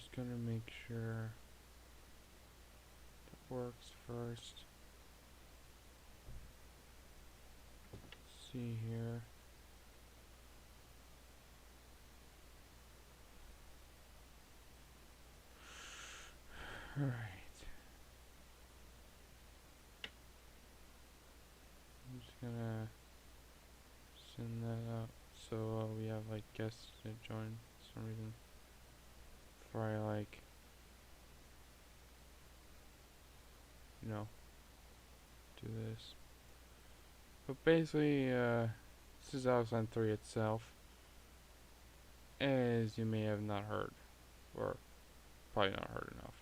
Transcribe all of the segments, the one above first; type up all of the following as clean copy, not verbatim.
just gonna make sure that works first. Let's see here. Alright. I'm just gonna send that out so we have like guests to join for some reason. Before I like, you know, do this. But basically, this is Outline 3 itself. As you may have not heard, or probably not heard enough.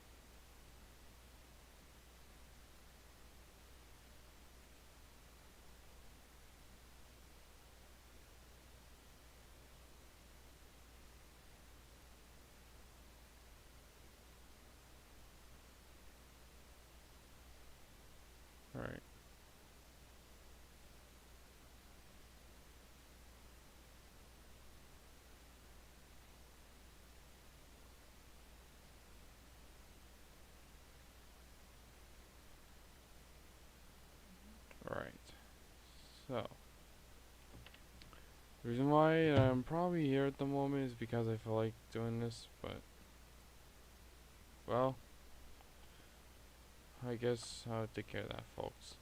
Alright. Alright. So, the reason why I'm probably here at the moment is because I feel like doing this, but, well, I guess I'll take care of that, folks.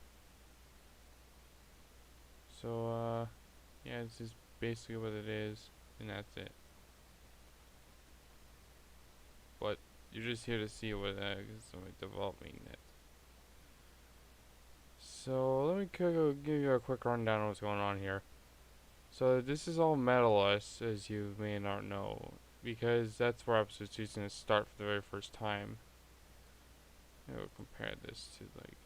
So, yeah, this is basically what it is, and that's it. But, you're just here to see what is developing it. So, let me give you a quick rundown of what's going on here. So this is all metaless, as you may not know, because that's where episode 2 is going to start for the very first time. I will compare this to like,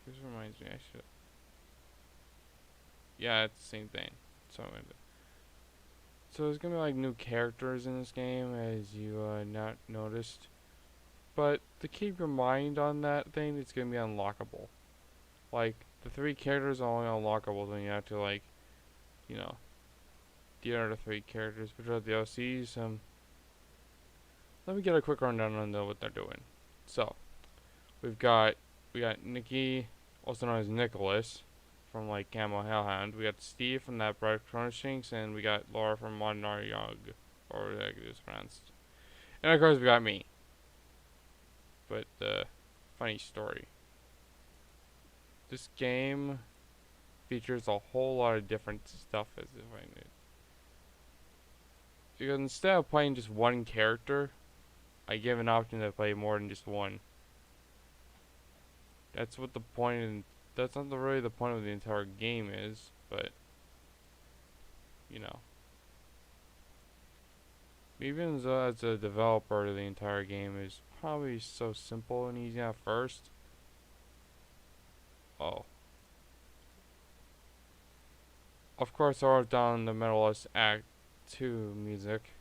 this reminds me, I should. Yeah, it's the same thing. So there's gonna be like new characters in this game, as you not noticed. But to keep your mind on that thing, it's gonna be unlockable. Like the 3 characters are only unlockable when you have to like, you know, the other 3 characters, which are DLCs. Let me get a quick rundown on what they're doing. So, we got Nikki, also known as Nicholas, from like Camo Hellhound. We got Steve from that Bright Furnishings, and we got Laura from Modern Yog, or like it was pronounced. And of course we got me. But funny story. This game features a whole lot of different stuff, as if I knew. Because instead of playing just one character, I give an option to play more than just one. That's what the point, that's not really the point of the entire game is, but, you know. Even as a developer, the entire game is probably so simple and easy at first. Oh. Of course, I wrote down the Metalist Act 2 music,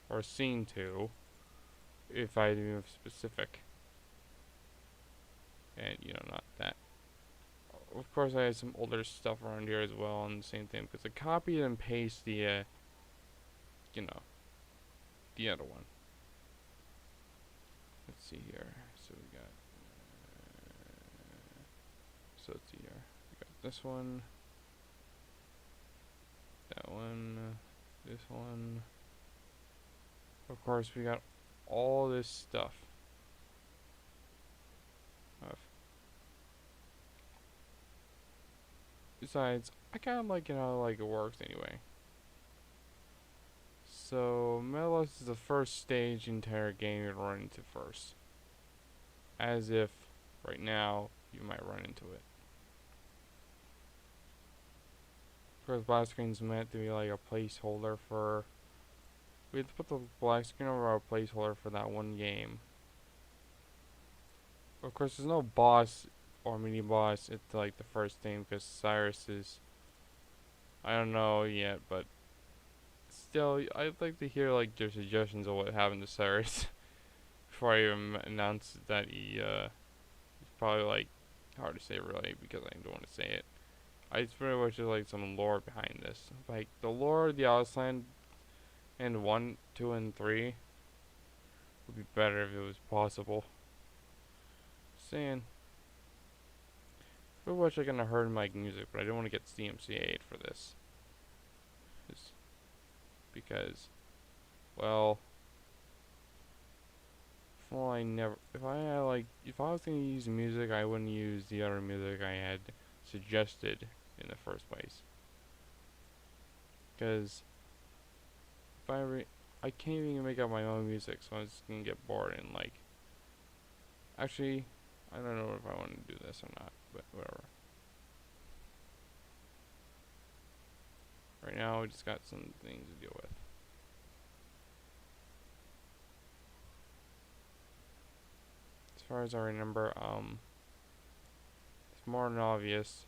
or Scene 2, if I be specific. And, you know, not that. Of course, I had some older stuff around here as well, and the same thing, because I copied and pasted the, you know, the other one. Let's see here. So we got, so let's see here. We got this one, that one, this one. Of course, we got all this stuff. Besides, I kind of like it how like it works anyway. So, Metalist is the first stage entire game you run into first. As if, right now, you might run into it. Of course, black screen's meant to be like a placeholder for... We have to put the black screen over our placeholder for that one game. Of course, there's no boss or mini boss at like the first thing, because Cyrus is... I don't know yet, but... Still, I'd like to hear like your suggestions of what happened to Cyrus before I even announce that he's probably like hard to say really, because I don't want to say it. I just pretty much just like some lore behind this, like the lore of the Outland and 1, 2, and 3 would be better if it was possible. Saying, I wish I could have heard my music, but I don't want to get CMCA'd for this. Just because, well, if I had if I was gonna use music, I wouldn't use the other music I had suggested in the first place. Because if I can't even make up my own music, so I'm just gonna get bored and actually, I don't know if I want to do this or not, but whatever. Right now, we just got some things to deal with. As far as I remember, it's more than obvious.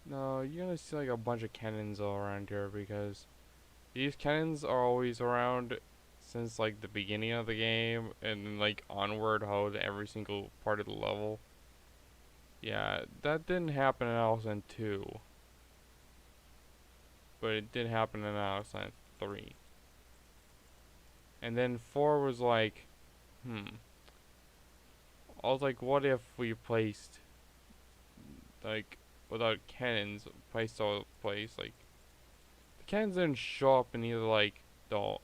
No, you're gonna see like a bunch of cannons all around here because these cannons are always around since like the beginning of the game and then like onward how to every single part of the level. Yeah, that didn't happen in Alcyon 2, but it did happen in Alcyon 3. And then 4 was like, I was like, what if we placed like without cannons placed all over the place? Like the cannons didn't show up in either like the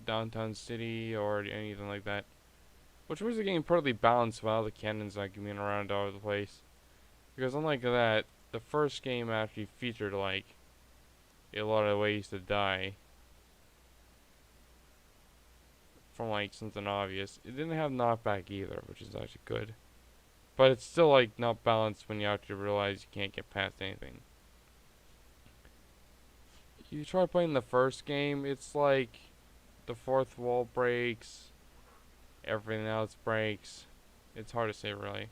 downtown city or anything like that, which was the game perfectly balanced without the cannons like being around all over the place. Because unlike that, the first game actually featured like a lot of ways to die from like something obvious. It didn't have knockback either, which is actually good. But it's still like not balanced when you actually realize you can't get past anything. You try playing the first game, it's like the fourth wall breaks, everything else breaks. It's hard to say really.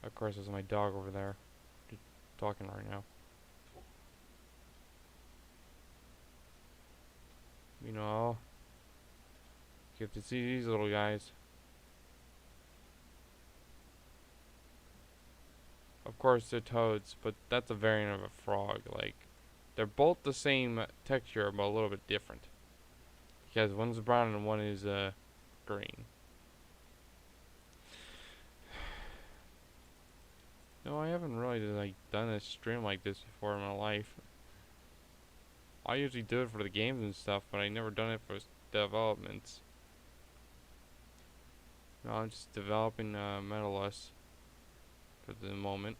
Of course, there's my dog over there talking right now. You know, you have to see these little guys. Of course, they're toads, but that's a variant of a frog. Like, they're both the same texture, but a little bit different. Because one's brown and one is green. No, I haven't really like done a stream like this before in my life. I usually do it for the games and stuff, but I never done it for developments. No, I'm just developing Metalus for the moment.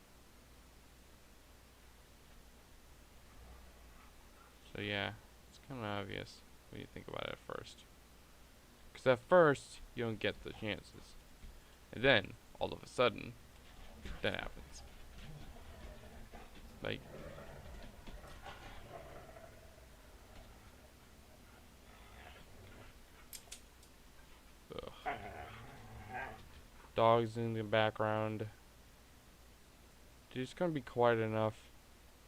So yeah, it's kind of obvious when you think about it at first. Because at first, you don't get the chances. And then, all of a sudden, that happens. Like, ugh. Dogs in the background. It's gonna be quiet enough.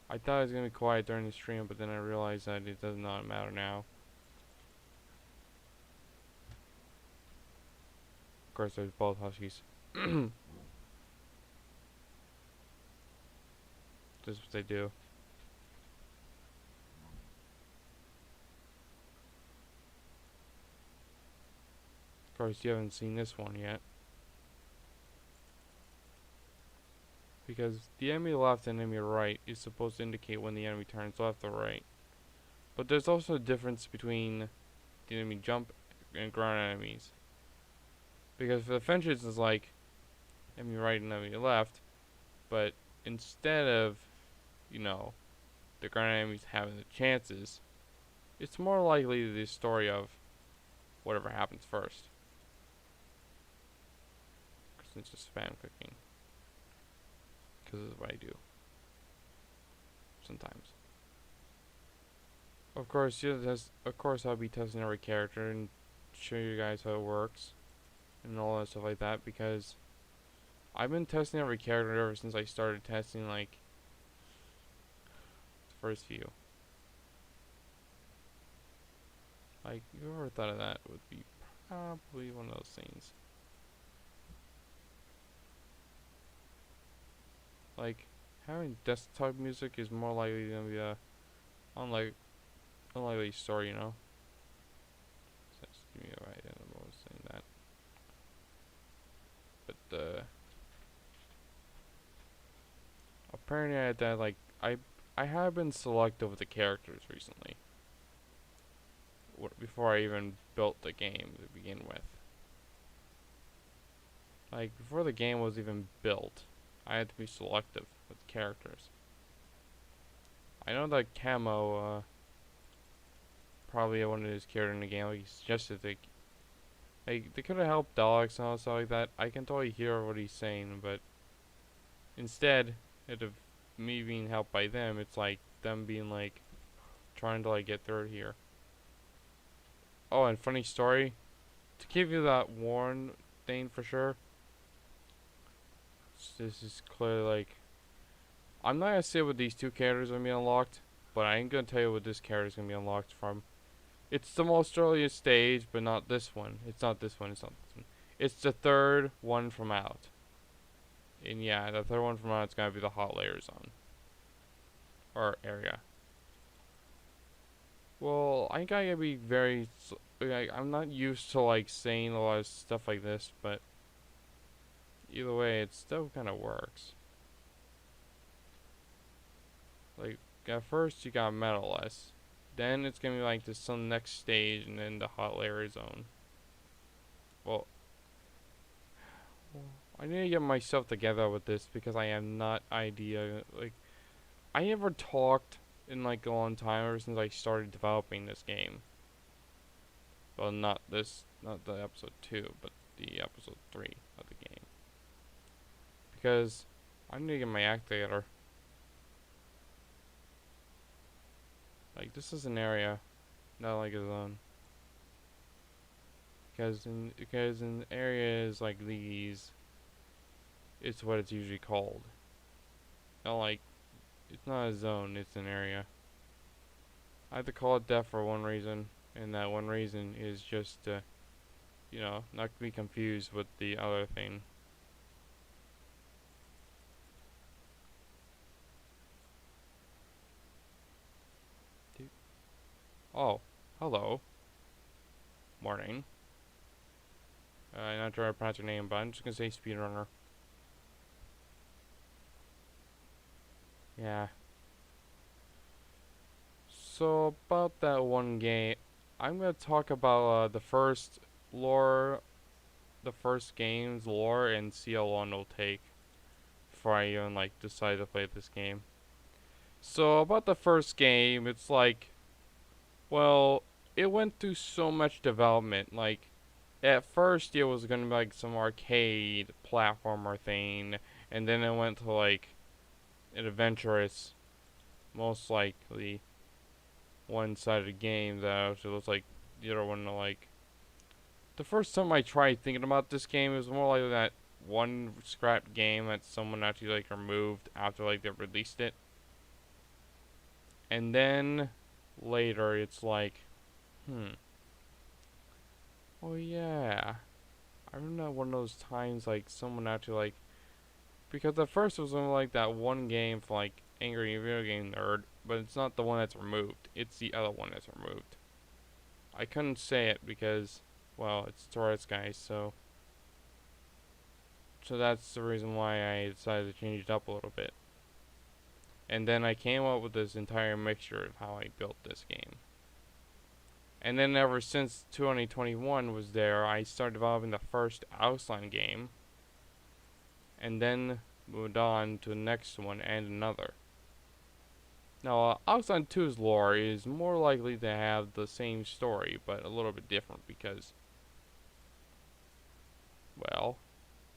I thought it was gonna be quiet during the stream, but then I realized that it does not matter now. Of course, there's both huskies. This is what they do. Of course, you haven't seen this one yet. Because the enemy left and enemy right is supposed to indicate when the enemy turns left or right. But there's also a difference between the enemy jump and ground enemies. Because for the fences it's like enemy right and enemy left, but instead of, you know, the ground enemies having the chances, it's more likely the story of whatever happens first. Because it's just spam clicking. Because this is what I do. Sometimes. Of course, I'll be testing every character and show you guys how it works and all that stuff like that, because I've been testing every character ever since I started testing like the first few. Like, whoever thought of that would be probably one of those things. Like, having desktop music is more likely gonna be a unlike unlikely story, you know. So just give me a right in the moment saying that. But apparently I have been selective with the characters recently. Before I even built the game to begin with. Like before the game was even built, I had to be selective with characters. I know that Camo probably wanted his character in the game. Like he suggested they could have helped dogs and all stuff like that. I can totally hear what he's saying, but instead, instead of me being helped by them, it's like them being like trying to like get through it here. Oh, and funny story, to give you that warn thing for sure. This is clearly like I'm not gonna say what these two characters are gonna be unlocked, but I ain't gonna tell you what this character is gonna be unlocked from. It's the most earliest stage, but not this one. It's not this one. It's not this one. It's the third one from out. And yeah, the third one from out is gonna be the hot layer zone or area. Well, I gotta be very. Like, I'm not used to like saying a lot of stuff like this, but either way, it still kind of works. Like at first you got Metaless, then it's gonna be like this some next stage, and then the hot layer zone. Well, I need to get myself together with this because I have not idea. Like I never talked in like a long time ever since I started developing this game. Well, not the episode 2, but the episode 3 of the game. Because I need to get my act together. Like this is an area, not like a zone. Because in areas like these, it's what it's usually called. Not like it's not a zone, it's an area. I have to call it that for one reason, and that one reason is just to, you know, not be confused with the other thing. Oh, hello. Morning. I'm not sure how to pronounce your name, but I'm just gonna say speedrunner. Yeah. So about that one game, I'm gonna talk about the first game's lore, and see how long it'll take before I even like decide to play this game. So about the first game, it's like, well, it went through so much development. Like at first, it was gonna be like some arcade platformer thing, and then it went to like an adventurous, most likely one-sided game that actually looks like the other one. Like the first time I tried thinking about this game, it was more like that one scrap game that someone actually like removed after like they released it, and then later it's like, oh yeah, I remember one of those times like someone actually like, because at first it was only like that one game for like Angry Video Game Nerd, but it's not the one that's removed. It's the other one that's removed. I couldn't say it because, well, it's Taurus guys, so that's the reason why I decided to change it up a little bit. And then I came up with this entire mixture of how I built this game. And then ever since 2021 was there, I started developing the first Ausland game, and then moved on to the next one and another. Now, Ausland 2's lore is more likely to have the same story, but a little bit different because, well,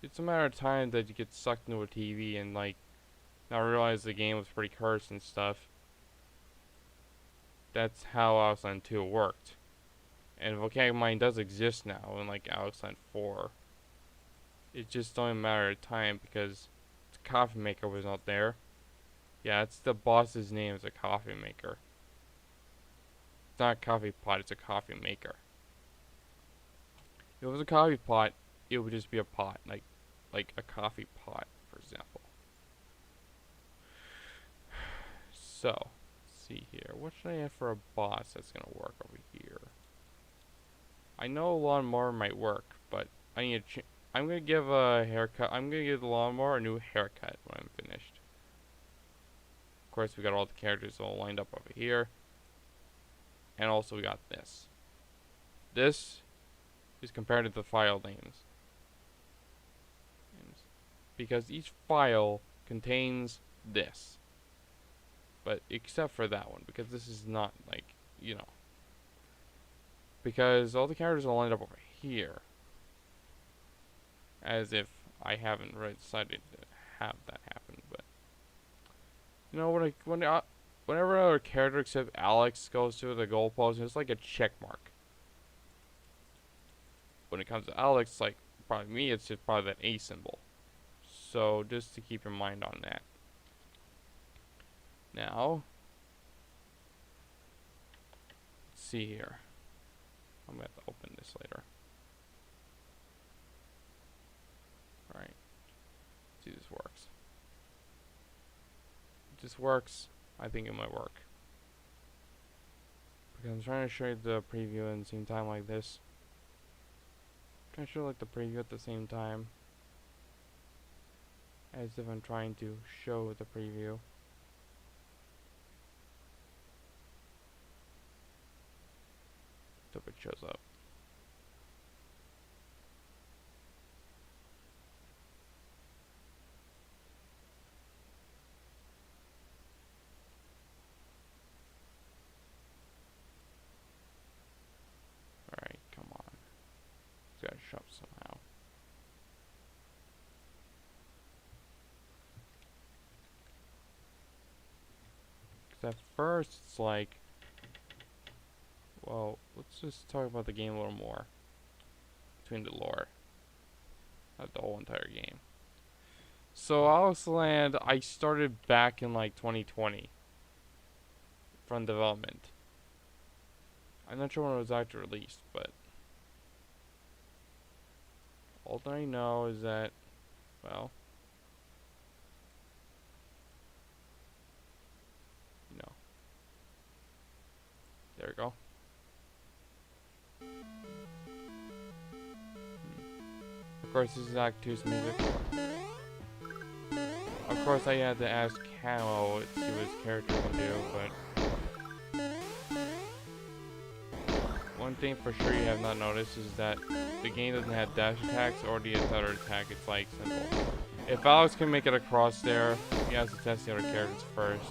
it's a matter of time that you get sucked into a TV and, like, now realize the game was pretty cursed and stuff. That's how Ausland 2 worked. And Volcanic Mine does exist now in, like, Ausland 4. It's just only a matter of time because the coffee maker was not there. Yeah, it's the boss's name is a coffee maker. It's not a coffee pot, it's a coffee maker. If it was a coffee pot, it would just be a pot, like a coffee pot, for example. So, let's see here. What should I have for a boss that's gonna work over here? I know a lawnmower might work, but I need to I'm gonna give a haircut. I'm gonna give the lawnmower a new haircut when I'm finished. Of course, we got all the characters all lined up over here. And also we got this. This is compared to the file names. Because each file contains this. But except for that one, because this is not like, you know. Because all the characters are lined up over here. As if I haven't really decided to have that happen, but you know whenever another character except Alex goes to the goalpost, it's like a check mark. When it comes to Alex, like probably me, it's just probably that A symbol. So just to keep your mind on that. Now, let's see here. I'm gonna have to open this later. Alright. See if this works. If this works, I think it might work. Because I'm trying to show you the preview at the same time like this. I'm trying to show like the preview at the same time. As if I'm trying to show the preview. Hope it shows up. Alright, come on. It's gotta show up somehow. Because at first it's like, well, let's just talk about the game a little more. Between the lore. Not the whole entire game. So Alice Land, I started back in like 2020. From development. I'm not sure when it was actually released, but all that I know is that, well, you know, there we go. Of course, this is Act 2's music. Of course, I had to ask Camo to see what his character can do, but one thing for sure you have not noticed is that the game doesn't have dash attacks or the other attack. It's like simple. If Alex can make it across there, he has to test the other characters first.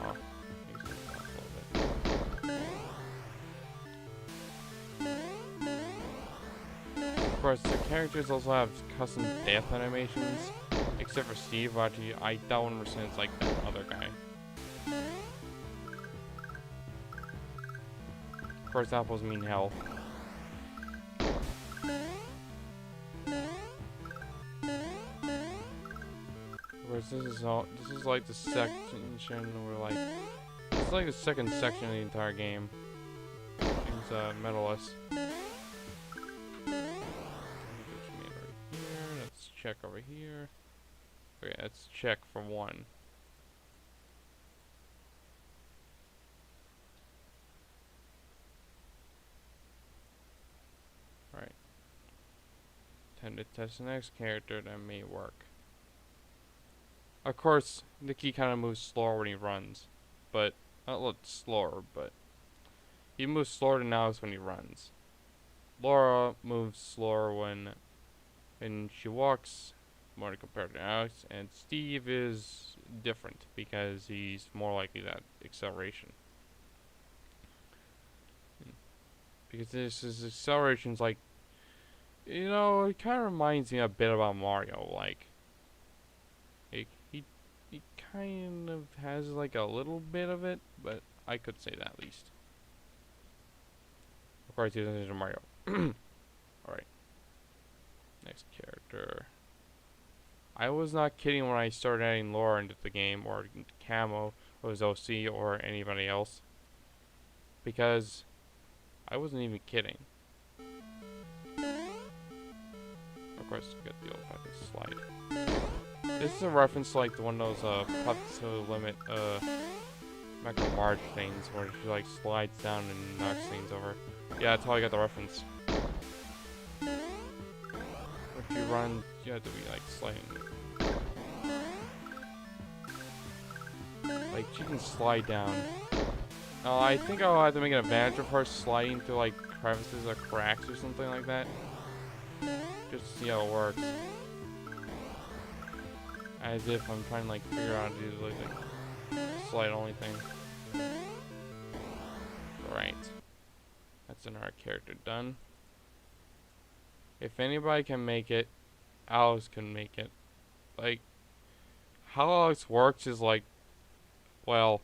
Oh, of course, the characters also have custom death animations, except for Steve. Actually, I don't understand. It's like that other guy. Of course, apples mean hell. Of course, this is like the section where like it's like the second section of the entire game. It's medalist. Let's check over here. Okay, let's check for one. Alright. Time to test the next character that may work. Of course, Nikki kind of moves slower when he runs. But, not a lot slower, but he moves slower than Alex when he runs. Laura moves slower when she walks, more compared to Alex, and Steve is different because he's more likely that acceleration. Because his acceleration's like, you know, it kind of reminds me a bit about Mario. Like, he kind of has like a little bit of it, but I could say that at least. Of course, he doesn't Mario. Alright. Next character. I was not kidding when I started adding Laura into the game, or Camo, or his OC, or anybody else. Because I wasn't even kidding. Of course, you got the old fucking slide. This is a reference to like the one of those puff to limit Mecha March things where she like slides down and knocks things over. Yeah, that's how I got the reference. If you run, you have to be like sliding. Like she can slide down. I think I'll have to make an advantage of her sliding through like crevices or cracks or something like that. Just to see how it works. As if I'm trying to like figure out how to do like slide only thing. Right. That's another character done. If anybody can make it, Alex can make it. Like, how Alex works is like, well,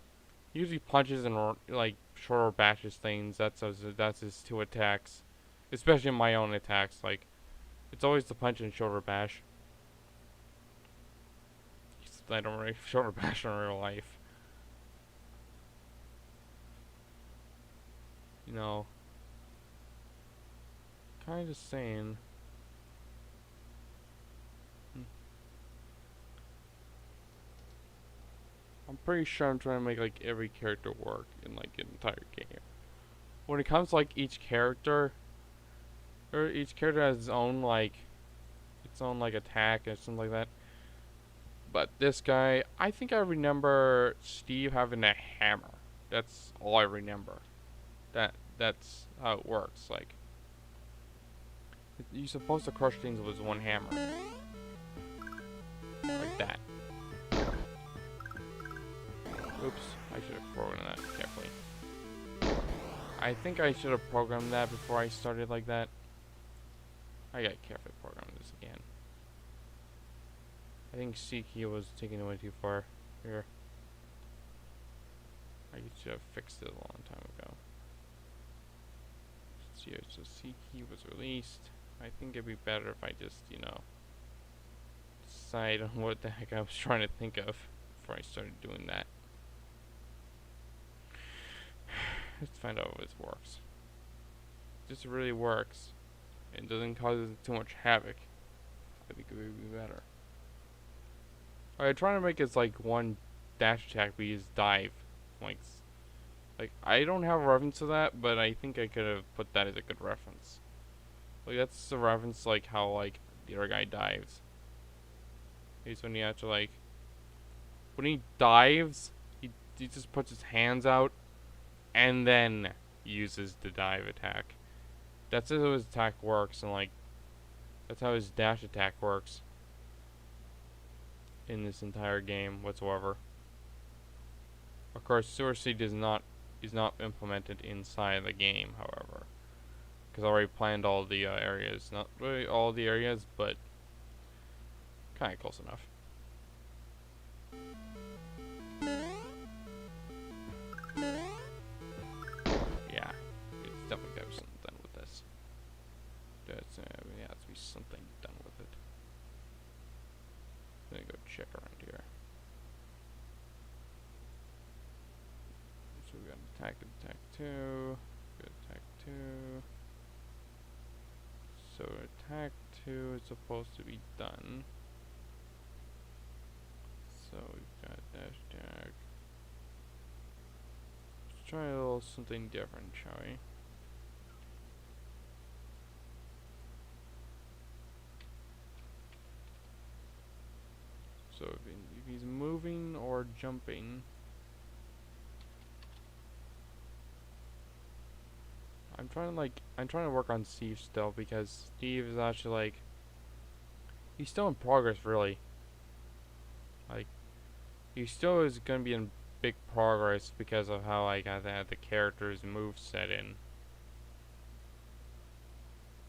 he usually punches and like shorter bashes things. That's his two attacks, especially my own attacks. Like, it's always the punch and shoulder bash. I don't really shoulder bash in real life. You know, kind of saying. I'm pretty sure I'm trying to make like every character work in like an entire game. When it comes to like each character, or each character has its own like attack and something like that. But this guy, I think I remember Steve having a hammer. That's all I remember. That's how it works. Like you're supposed to crush things with one hammer, like that. Oops, I should have programmed that carefully. I think I should have programmed that before I started like that. I gotta carefully program this again. I think C-key was taking it way too far here. I should have fixed it a long time ago. So C-key was released. I think it'd be better if I just, you know, decide on what the heck I was trying to think of before I started doing that. Let's find out if this works. If this really works and doesn't cause too much havoc, I think it would be better. Alright, trying to make it like one dash attack, we use dive. Like I don't have a reference to that, but I think I could have put that as a good reference. Like that's a reference like how like the other guy dives. He's when he actually like when he dives, he just puts his hands out and then uses the dive attack. That's how his attack works, and like that's how his dash attack works in this entire game whatsoever. Of course, Sewer Seed is not implemented inside the game, however, because I already planned all the areas. Not really all the areas, but kind of close enough. Yeah, it's definitely got to be something done with this. That's yeah, has to be something done with it. Let me go check around here. So we got attack 2, good attack 2. So attack 2 is supposed to be done. So we've got dash attack. Let's try a little something different, shall we? So if he's moving or jumping, I'm trying to work on Steve still, because Steve is actually like, he's still in progress really. Like, he still is gonna be in big progress because of how I got the character's move set in.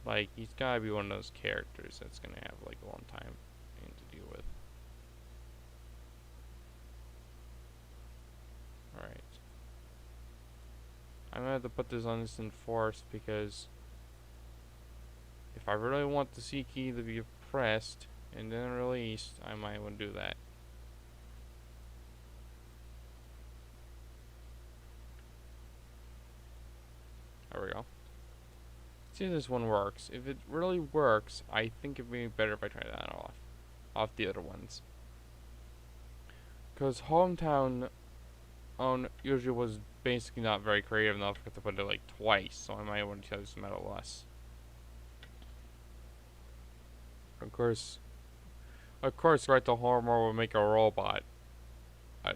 Like, he's gotta be one of those characters that's gonna have like a long time to deal with. Alright. I'm gonna have to put this on this enforced, because if I really want the C key to be pressed and then released, I might want to do that. There we go. See if this one If it really works, I think it'd be better if I try that off the other ones. Because Hometown usually was basically not very creative enough to put it like twice, so I might want to use Metal less. Of course, right, the Hormor will make a robot. I,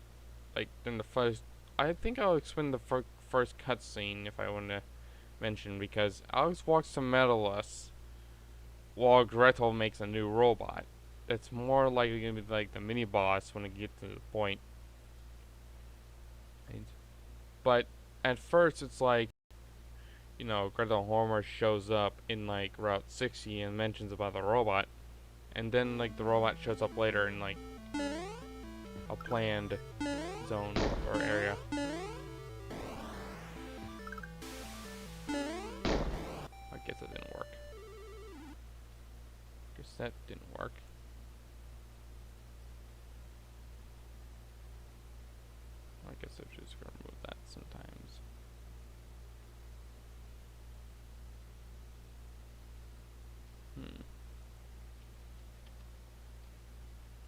like in the first, I think I'll explain the first cutscene if I want to mention, because Alex walks to Metalus while Gretel makes a new robot. It's more likely gonna be like the mini boss when it gets to the point. Right? But at first, it's like, you know, Gretel Hormor shows up in like Route 60 and mentions about the robot, and then like the robot shows up later in like a planned zone or area. I guess it didn't work. Guess that didn't work. I guess I'm just gonna remove that sometimes.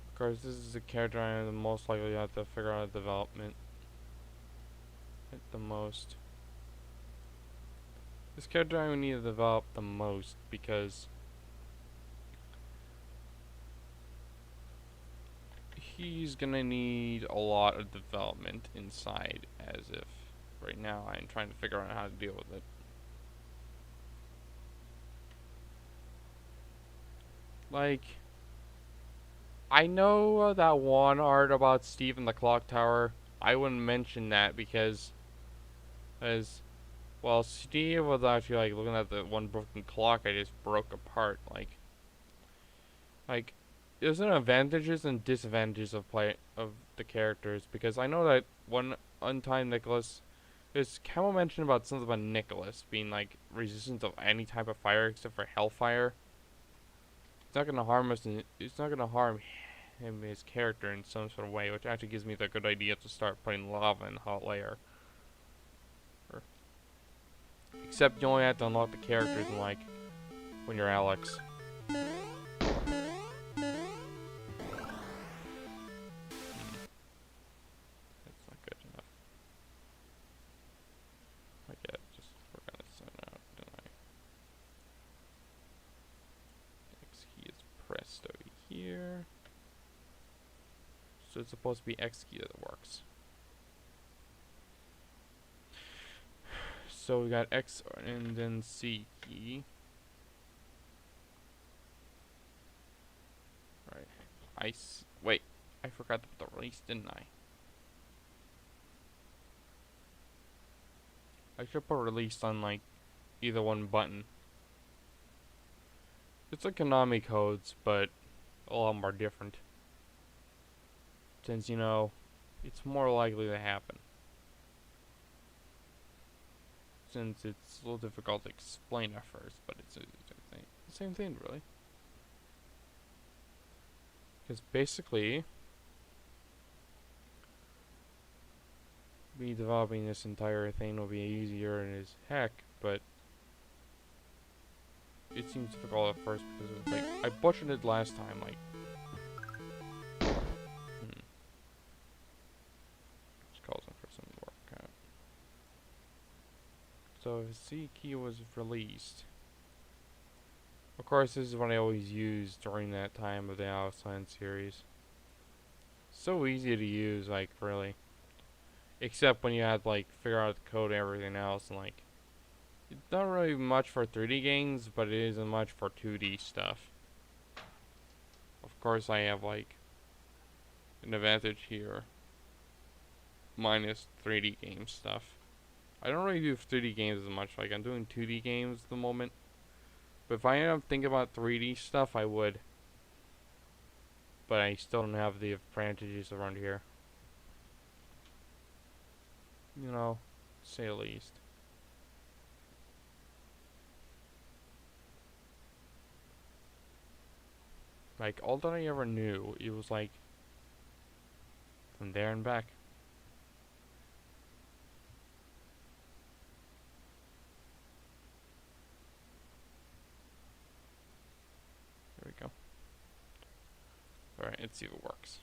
Of course, this is a character I am the most likely to have to figure out development at the most. This character I would need to develop the most because he's gonna need a lot of development inside, as if right now I'm trying to figure out how to deal with it. Like, I know that one art about Steve in the clock tower. I wouldn't mention that because, well, Steve was actually like looking at the one broken clock I just broke apart. Like, there's an advantages and disadvantages of the characters, because I know that one time Nicholas, there's Camel mentioned about something about Nicholas being like resistant of any type of fire except for hellfire. It's not gonna harm us, and it's not gonna harm him, his character, in some sort of way, which actually gives me the good idea to start putting lava in hot layer. Except you only have to unlock the characters in like when you're Alex. That's not good enough. I get just we're gonna sign out, don't I? X key is pressed over here. So it's supposed to be X key that works. So we got X and then C key. Right. Wait, I forgot to put the release, didn't I? I should put release on like either one button. It's like Konami codes, but a lot more different. Since, you know, it's more likely to happen. Since it's a little difficult to explain at first, but it's the same thing, really. Because basically, me developing this entire thing will be easier as heck, but it seems difficult at first because it was like, I butchered it last time, like, which calls for some work out. So if C key was released, of course this is what I always use during that time of the Alcine series. So easy to use, like, really. Except when you have to, like, figure out the code and everything else, and, like, it's not really much for 3D games, but it isn't much for 2D stuff. Of course, I have, like, an advantage here. Minus 3D game stuff. I don't really do 3D games as much, like, I'm doing 2D games at the moment. But if I end up thinking about 3D stuff, I would. But I still don't have the advantages around here. You know, to say the least. Like, all that I ever knew, it was like, from there and back. There we go. Alright, let's see if it works.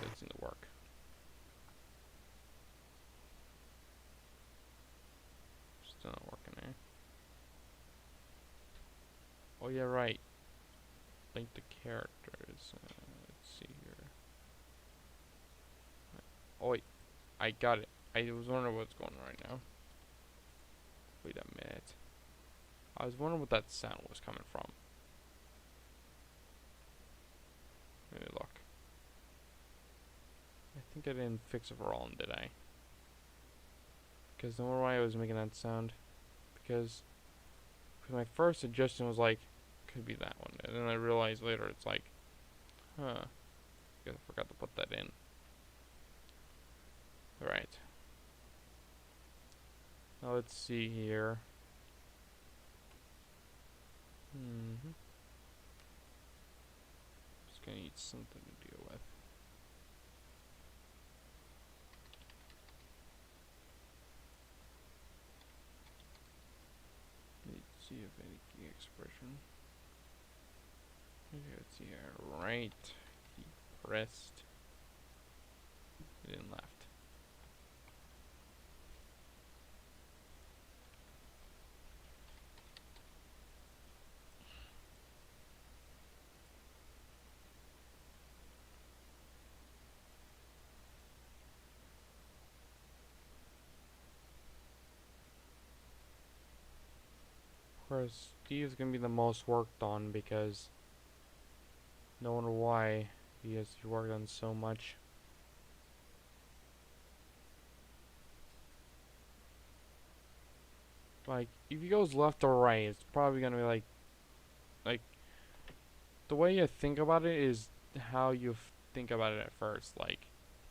That seemed to work. Still not working there. Oh yeah, right. Link the characters. Let's see here. Oh wait, I got it. I was wondering what's going on right now. Wait a minute. I was wondering what that sound was coming from. Let me look. I think I didn't fix it for all, did I? Because the more why I was making that sound. Because my first suggestion was like, could be that one. And then I realized later it's like, huh. I guess I forgot to put that in. Alright. Now let's see here. Just gonna need something to deal with. Let's see if any key expression. Okay, let's see here. Right. Key pressed. And then left. Of course, Steve's gonna be the most worked on because no wonder why he has to work on so much. Like, if he goes left or right, it's probably gonna be like, the way you think about it is how you think about it at first. Like,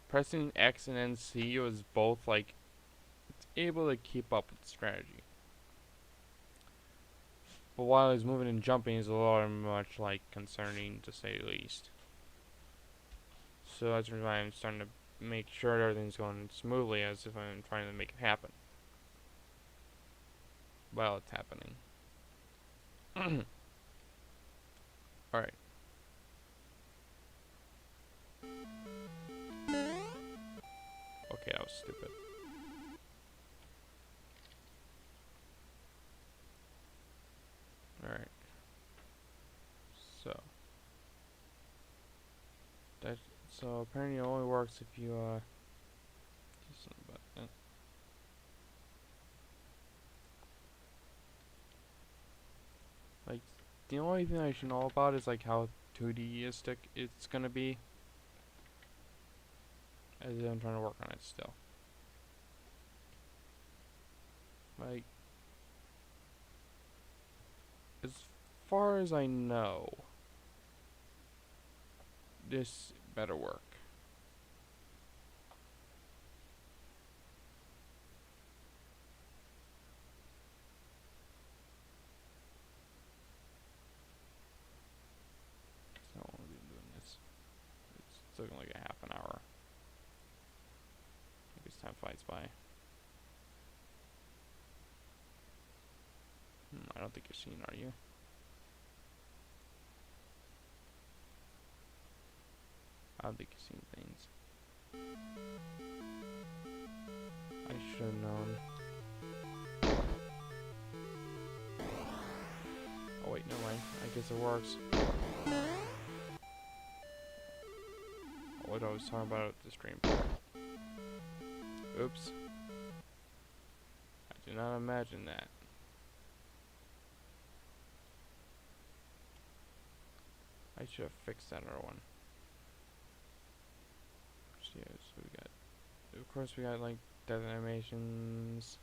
pressing X and then C was both, like, it's able to keep up with the strategy. But while he's moving and jumping, he's a lot much, like, concerning, to say the least. So that's why I'm starting to make sure everything's going smoothly, as if I'm trying to make it happen. While it's happening. Alright. Okay, that was stupid. Alright. So apparently it only works if you do something about that. Like, the only thing I should know about is like how 2Distic it's gonna be. As I'm trying to work on it still. Like, as far as I know, this better work. So I won't be doing this. It's still gonna like a half an hour. I guess time flies by. I don't think you're seeing, are you? I don't think you're seeing things. I should have known. Oh wait, never mind. I guess it works. What I was talking about at the stream. Oops. I did not imagine that. I should have fixed that other one. So yeah, so we got, of course we got like death animations.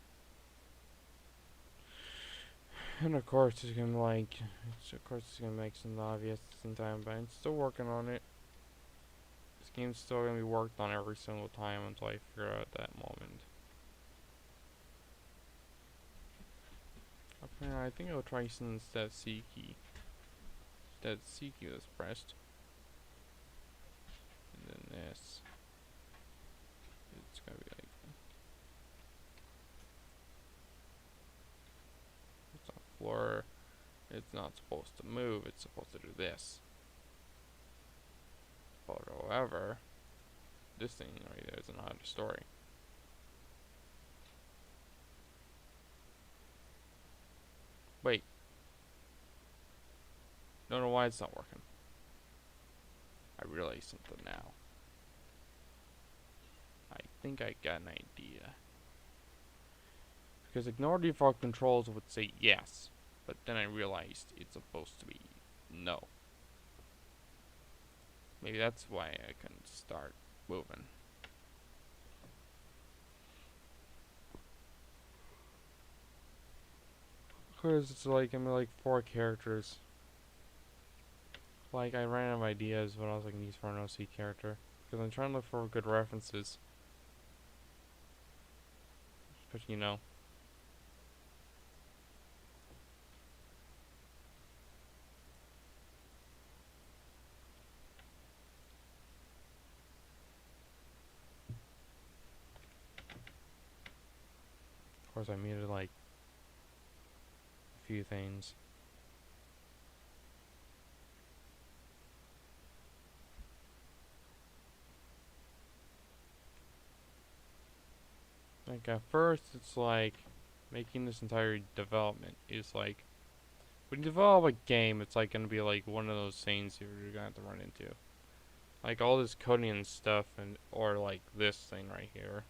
And of course it's gonna like, it's gonna make some obvious in time, but I'm still working on it. This game's still gonna be worked on every single time until I figure out that moment. Apparently, I think I'll try since that C key. That C key was pressed. And then this. It's gonna be like, floor. It's not supposed to move. It's supposed to do this. But however, this thing right there is another story. Wait. Don't know why it's not working. I realize something now. I think I got an idea. Because ignore default controls would say yes, but then I realized it's supposed to be no. Maybe that's why I couldn't start moving. Because it's like, I'm like 4 characters. Like, I ran out of ideas what else I can use for an OC character. Because I'm trying to look for good references. But you know. Of course, I muted like a few things. Like at first, it's like making this entire development is like when you develop a game, it's like gonna be like one of those things you're gonna have to run into, like all this coding and stuff, and or like this thing right here.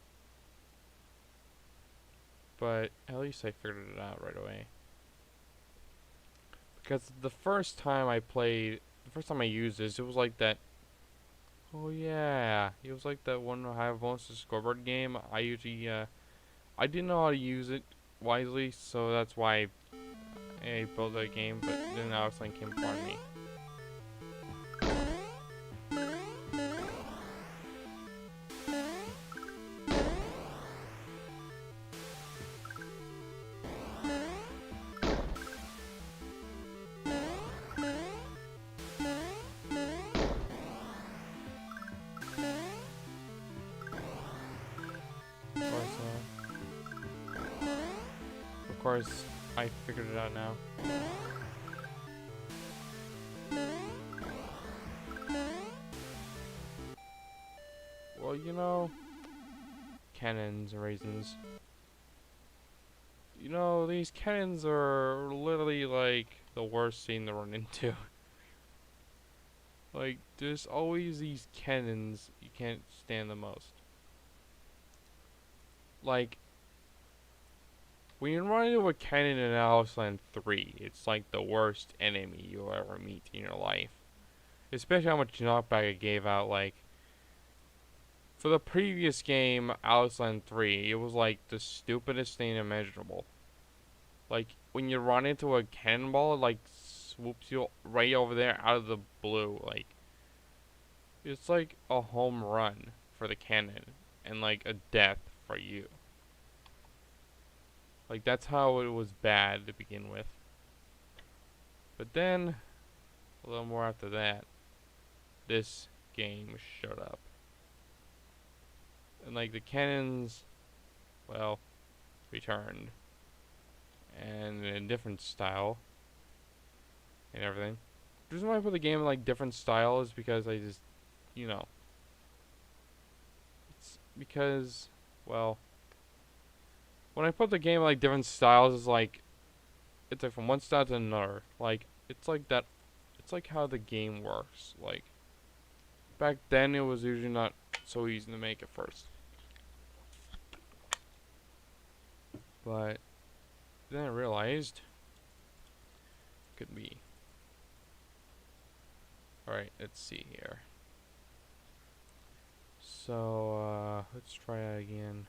But at least I figured it out right away. Because the first time I used this, it was like that. Oh yeah, it was like that one High Bonus Scoreboard game. I didn't know how to use it wisely, so that's why I built that game. But then Outline came upon me. Of course, I figured it out now. Well, you know, cannons and raisins. You know, these cannons are literally like the worst thing to run into. Like, there's always these cannons you can't stand the most. Like, when you run into a cannon in Alice Land 3, it's like the worst enemy you'll ever meet in your life. Especially how much knockback it gave out, like, for the previous game, Alice Land 3, it was like the stupidest thing imaginable. Like, when you run into a cannonball, it like swoops you right over there out of the blue. Like, it's like a home run for the cannon, and like a death for you. Like, that's how it was bad to begin with. But then, a little more after that, this game showed up. And like the cannons, well, returned. And in a different style. And everything. The reason why I put the game in like different style is because I just, you know. It's because, well, when I put the game in like different styles, it's like from one style to another. Like, it's like that, it's like how the game works. Like, back then it was usually not so easy to make at first. But then I realized it could be. Alright, let's see here. So, let's try that again.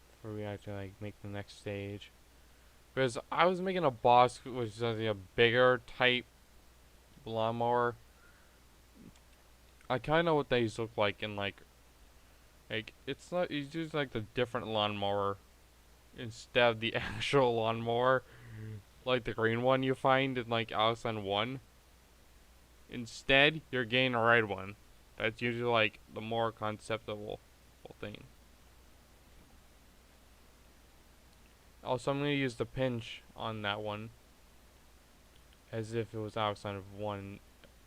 Before we actually like make the next stage. Because I was making a boss which is like a bigger type lawnmower. I kinda know what these look like in like it's not, it's just like the different lawnmower instead of the actual lawnmower. Like the green one you find in like Alice Land 1. Instead, you're getting a red one. That's usually like the more conceptual thing. Also, I'm gonna use the pinch on that one as if it was outside of one,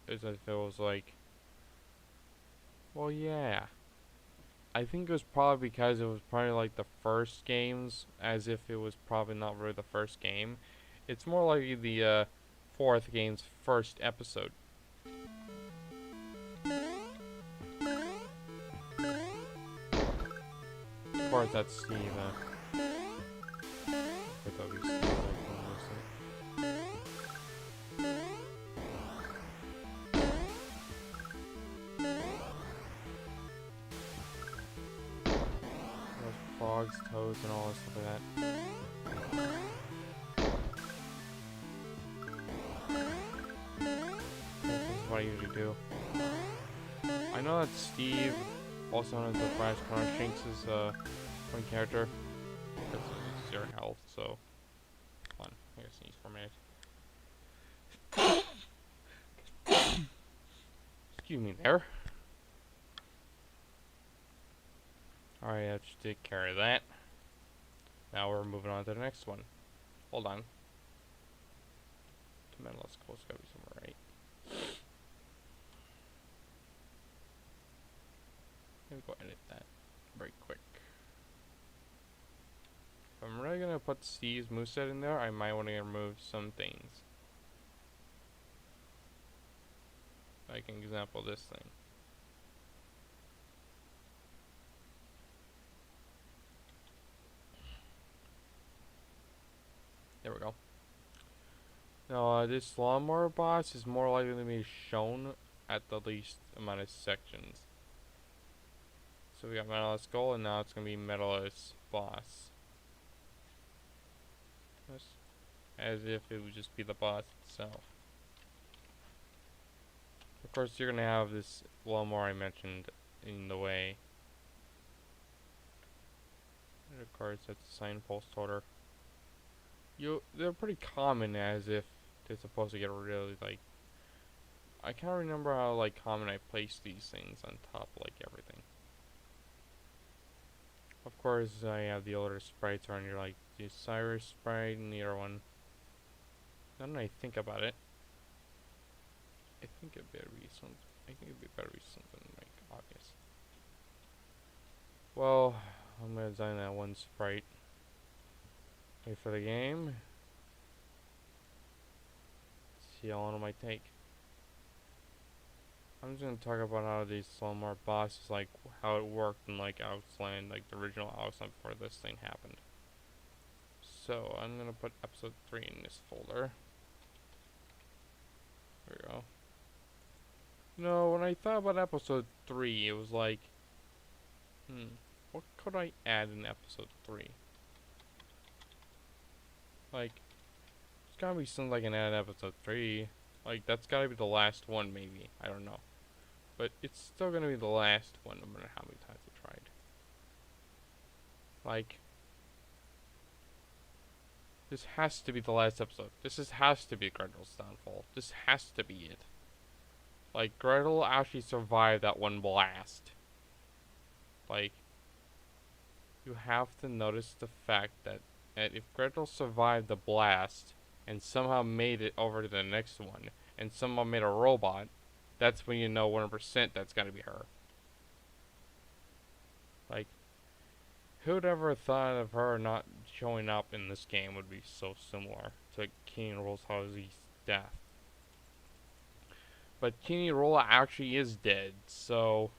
as if it was like, well, yeah. I think it was probably because it was probably like the first games, as if it was probably not really the first game. It's more likely the fourth game's first episode. Of course, that's Steve. I thought we Steve. Frogs, toads, and all this stuff like that. This is what I usually do. I know that Steve, also known as the Flash Connor Shanks, is one character. Because it's 0 health, so. Hold on, I gotta sneeze for a minute. Excuse me there. Alright, that should take care of that. Now we're moving on to the next one. Hold on. The mental school's gotta be somewhere, right? Let me go edit that very quick. If I'm really gonna put Steve's moveset in there, I might want to remove some things. Like an example, this thing. There we go. Now, this lawnmower boss is more likely to be shown at the least amount of sections. So we got Metalist Skull, and now it's gonna be Metalist Boss. Just as if it would just be the boss itself. Of course, you're gonna have this lawnmower I mentioned in the way. And of course, that's a signpost holder. They're pretty common, as if they're supposed to get really like. I can't remember how like common I placed these things on top like everything. Of course, I have the older sprites around here, like the Cyrus sprite and the other one. Now that I think about it, I think it better be something. I think it'd be better be something like obvious. Well, I'm gonna design that one sprite. Wait for the game. See how long it might take. I'm just gonna talk about how these Slumar bosses, like how it worked in like Outland, like the original Outland before this thing happened. So I'm gonna put episode 3 in this folder. There we go. No, when I thought about episode 3, it was like, what could I add in episode 3? Like, it's gotta be something like an add episode 3. Like, that's gotta be the last one, maybe. I don't know. But it's still gonna be the last one, no matter how many times I tried. Like, this has to be the last episode. Has to be Gretel's downfall. This has to be it. Like, Gretel actually survived that one blast. Like, you have to notice the fact that if Gretel survived the blast and somehow made it over to the next one and somehow made a robot, that's when you know 100% that's gotta be her. Like, who'd ever thought of her not showing up in this game would be so similar to King Rolls-Halsey's death. But King Rolla actually is dead, so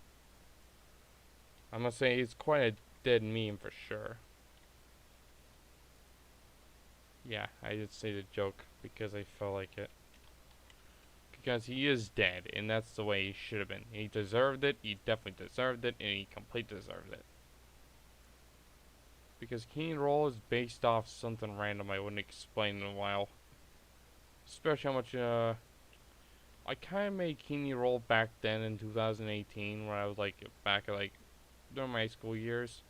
I must say it's quite a dead meme for sure. Yeah, I did say the joke because I felt like it. Because he is dead, and that's the way he should have been. He deserved it, he definitely deserved it, and he completely deserved it. Because King Roll is based off something random I wouldn't explain in a while. Especially how much, I kind of made King Roll back then in 2018, where I was like, back at like, during my high school years.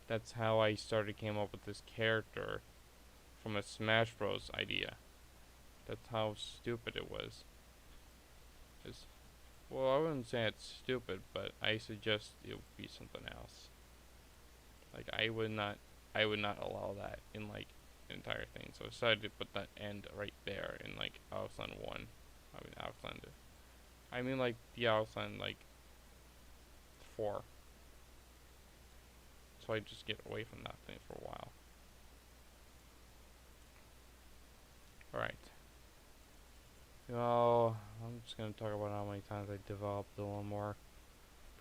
That's how I came up with this character from a Smash Bros. Idea. That's how stupid it was. Well, I wouldn't say it's stupid, but I suggest it would be something else. Like, I would not I would not allow that in like the entire thing. So I decided to put that end right there in like Outland 1. I mean Outland. I mean like the Outland like 4. So I just get away from that thing for a while. Alright. Well, I'm just gonna talk about how many times I developed the lawnmower.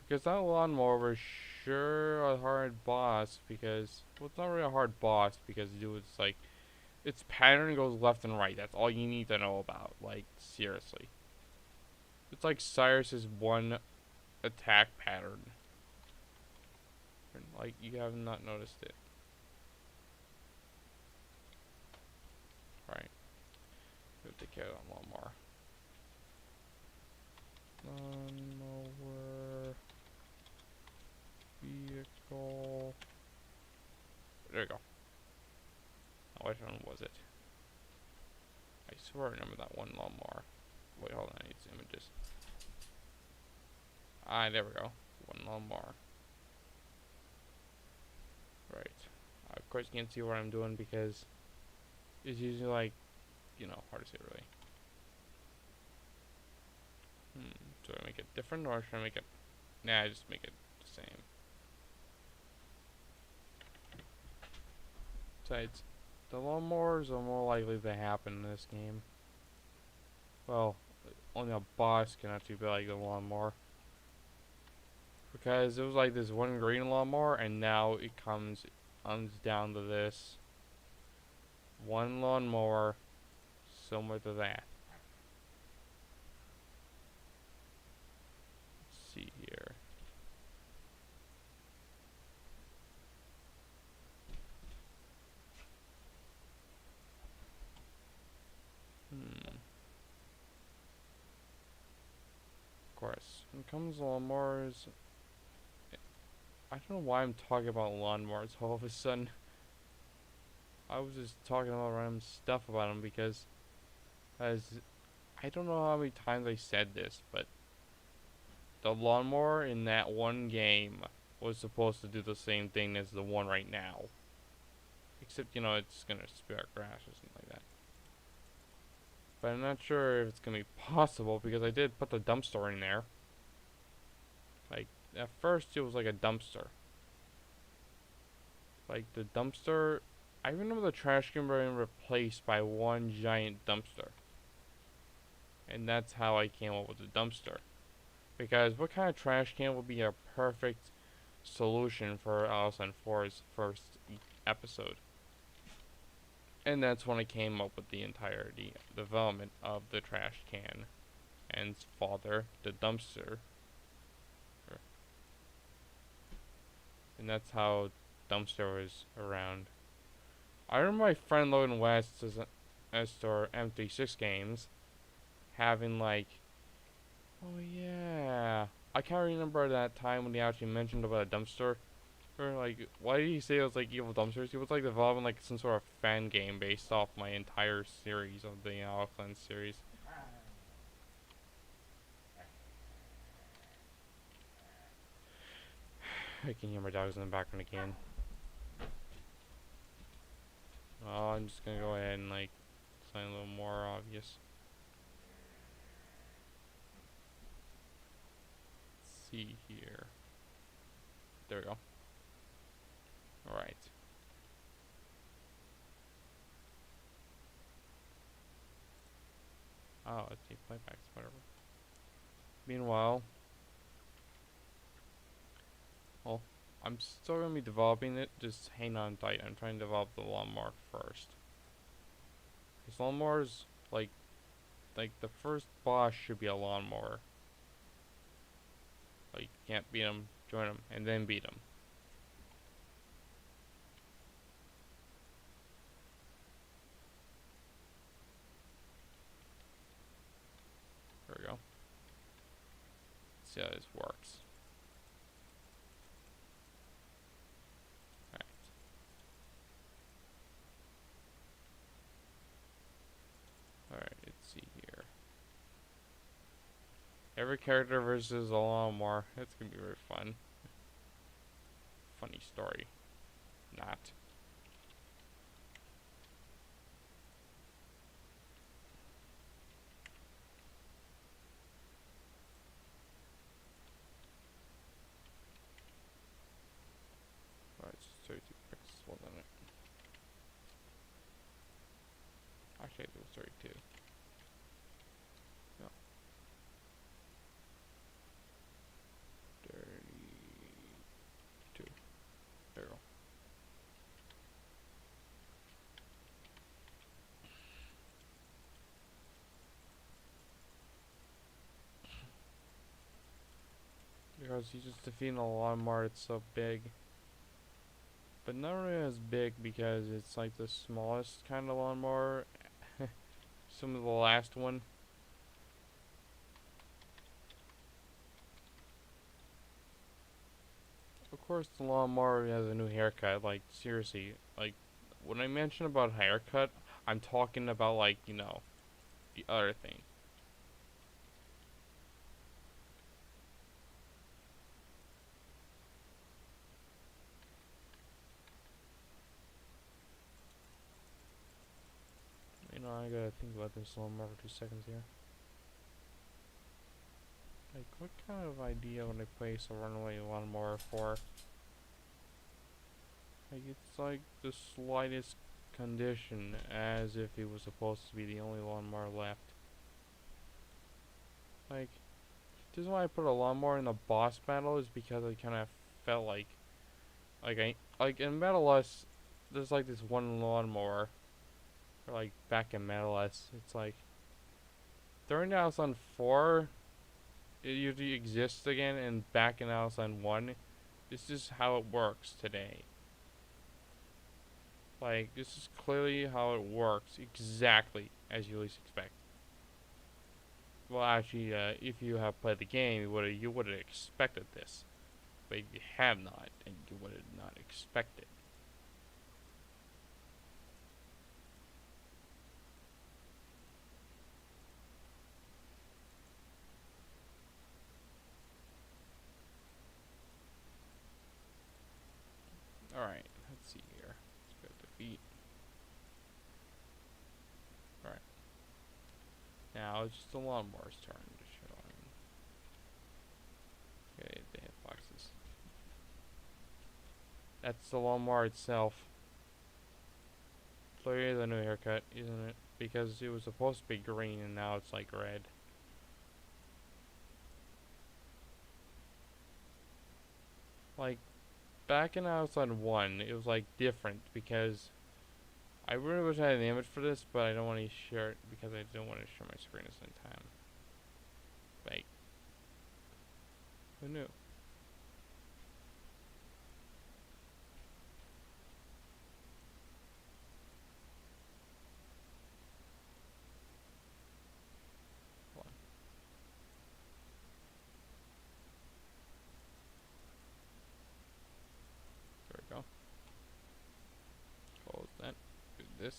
Because that lawnmower was sure a hard boss because, well, it's not really a hard boss because dude, it's like, its pattern goes left and right. That's all you need to know about. Like, seriously. It's like Cyrus's one attack pattern. Like, you have not noticed it. Right. We'll take care of that lawnmower. Lawnmower. Vehicle. There we go. Now, which one was it? I swear I remember that one lawnmower. Wait, hold on, I need some images. Ah, there we go. One lawnmower. Right. Of course you can't see what I'm doing because it's usually like, you know, hard to say really. Do I make it different or should I make it... Nah, I just make it the same. Besides, the lawnmowers are more likely to happen in this game. Well, only a boss can actually be like the lawnmower. Because it was like this one green lawnmower and now it comes down to this one lawnmower similar to that. Let's see here. Of course, when it comes to lawnmowers, I don't know why I'm talking about lawnmowers all of a sudden. I was just talking about random stuff about them because, as I don't know how many times I said this, but the lawnmower in that one game was supposed to do the same thing as the one right now. Except, you know, it's gonna spare grass or something like that. But I'm not sure if it's gonna be possible because I did put the dumpster in there. Like, at first it was like a dumpster. Like, the dumpster, I remember the trash can being replaced by one giant dumpster. And that's how I came up with the dumpster. Because what kind of trash can would be a perfect solution for Alice and 4's first episode? And that's when I came up with the entire development of the trash can and its father, the dumpster. And that's how dumpster was around. I remember my friend Logan West as store M36 games having like, oh yeah, I can't remember that time when he actually mentioned about a dumpster. Or like, why did he say it was like evil dumpsters? He was like developing like some sort of fan game based off my entire series of the Auckland series. I can hear my dogs in the background again. Oh, I'm just gonna go ahead and like something a little more obvious. Let's see here. There we go. Alright. Oh, it's the playbacks, whatever. Meanwhile, well, I'm still gonna be developing it. Just hang on tight. I'm trying to develop the lawnmower first. Because lawnmowers, like the first boss should be a lawnmower. Like, you can't beat them, join them, and then beat them. There we go. Let's see how this works. Alright. Alright, let's see here. Every character versus a lawnmower. That's gonna be very fun. Funny story. Not. Actually, it was 32. No, 32. There we go. Because he's just defeating a lawnmower, it's so big. But not really as big because it's like the smallest kind of lawnmower. Some of the last one. Of course, the lawnmower has a new haircut. Like, seriously. Like, when I mention about haircut, I'm talking about, like, you know, the other thing. You know, I gotta think about this lawnmower for 2 seconds here. Like, what kind of idea would I place a runaway lawnmower for? Like, it's like the slightest condition, as if it was supposed to be the only lawnmower left. Like, this is why I put a lawnmower in the boss battle, is because I kind of felt like in Metal S, there's like this one lawnmower, or like back in Metal S, it's like, during the Outland 4, it usually exists again, and back in Outland 1, this is how it works today. Like, this is clearly how it works, exactly as you least expect. Well, actually, if you have played the game, you would have expected this. But if you have not, then you would have not expected. Alright, let's see here. Let's go defeat. Alright. Now it's just the lawnmower's turn to show him. Okay, the hitboxes. That's the lawnmower itself. Clearly the new haircut, isn't it? Because it was supposed to be green and now it's like red. Like, back in Outside 1, it was like different because I really wish I had an image for this, but I don't want to share it because I don't want to share my screen at the same time. Like, who knew? Hold on. There we go. Close that. Do this.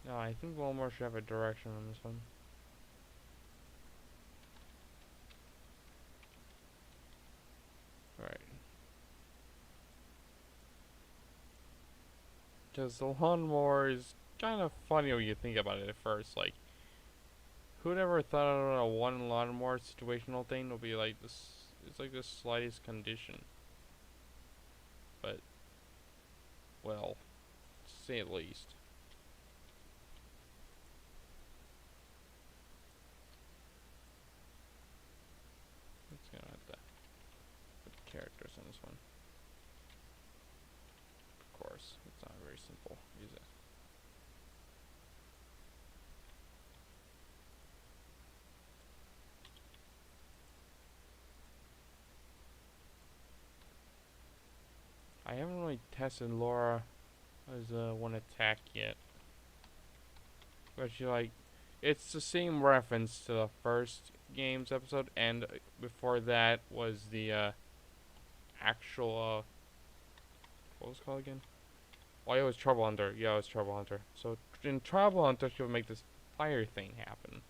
No, I think Walmart should have a direction on this one. Alright. Because the lawnmower is kind of funny when you think about it at first. Like, who'd ever thought of a one lawnmower situational thing would be like this? It's like the slightest condition. But, well, to say the least. It's gonna have to put characters on this one. Of course, it's not very simple, is it? I haven't really tested Laura as one attack yet. But she like, it's the same reference to the first game's episode, and before that was the actual what was it called again? Oh, yeah, it was Trouble Hunter. Yeah, it was Trouble Hunter. So in Trouble Hunter, she would make this fire thing happen.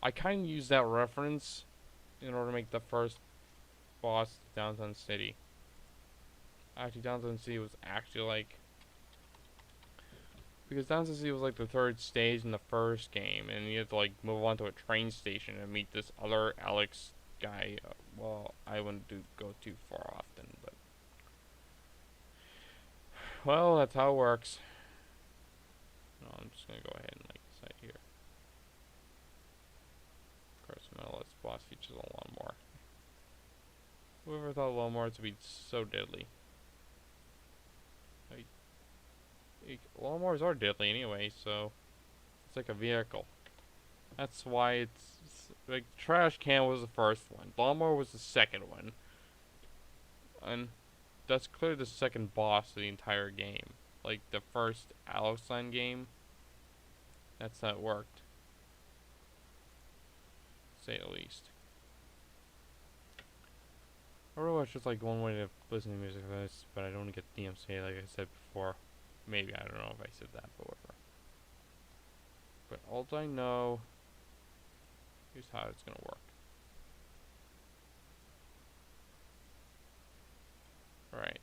I kind of used that reference in order to make the first boss Downtown City. Actually, Downtown City was actually like, because Downtown City was like the third stage in the first game, and you had to like move on to a train station and meet this other Alex guy. Well, I wouldn't go too far often, but well, that's how it works. gonna go ahead and like decide here. Of course, I'm gonna let this boss features a lawnmower. Whoever thought lawnmowers would be so deadly? Lawnmowers are deadly anyway, so it's like a vehicle. That's why it's like trash can was the first one, lawnmower was the second one, and that's clearly the second boss of the entire game. Like the first Alexan game, that's how it worked, to say the least. I really wish just like one way to listen to music like this, but I don't get DMCA like I said before. Maybe, I don't know if I said that, but whatever. But all I know is how it's gonna work. Right.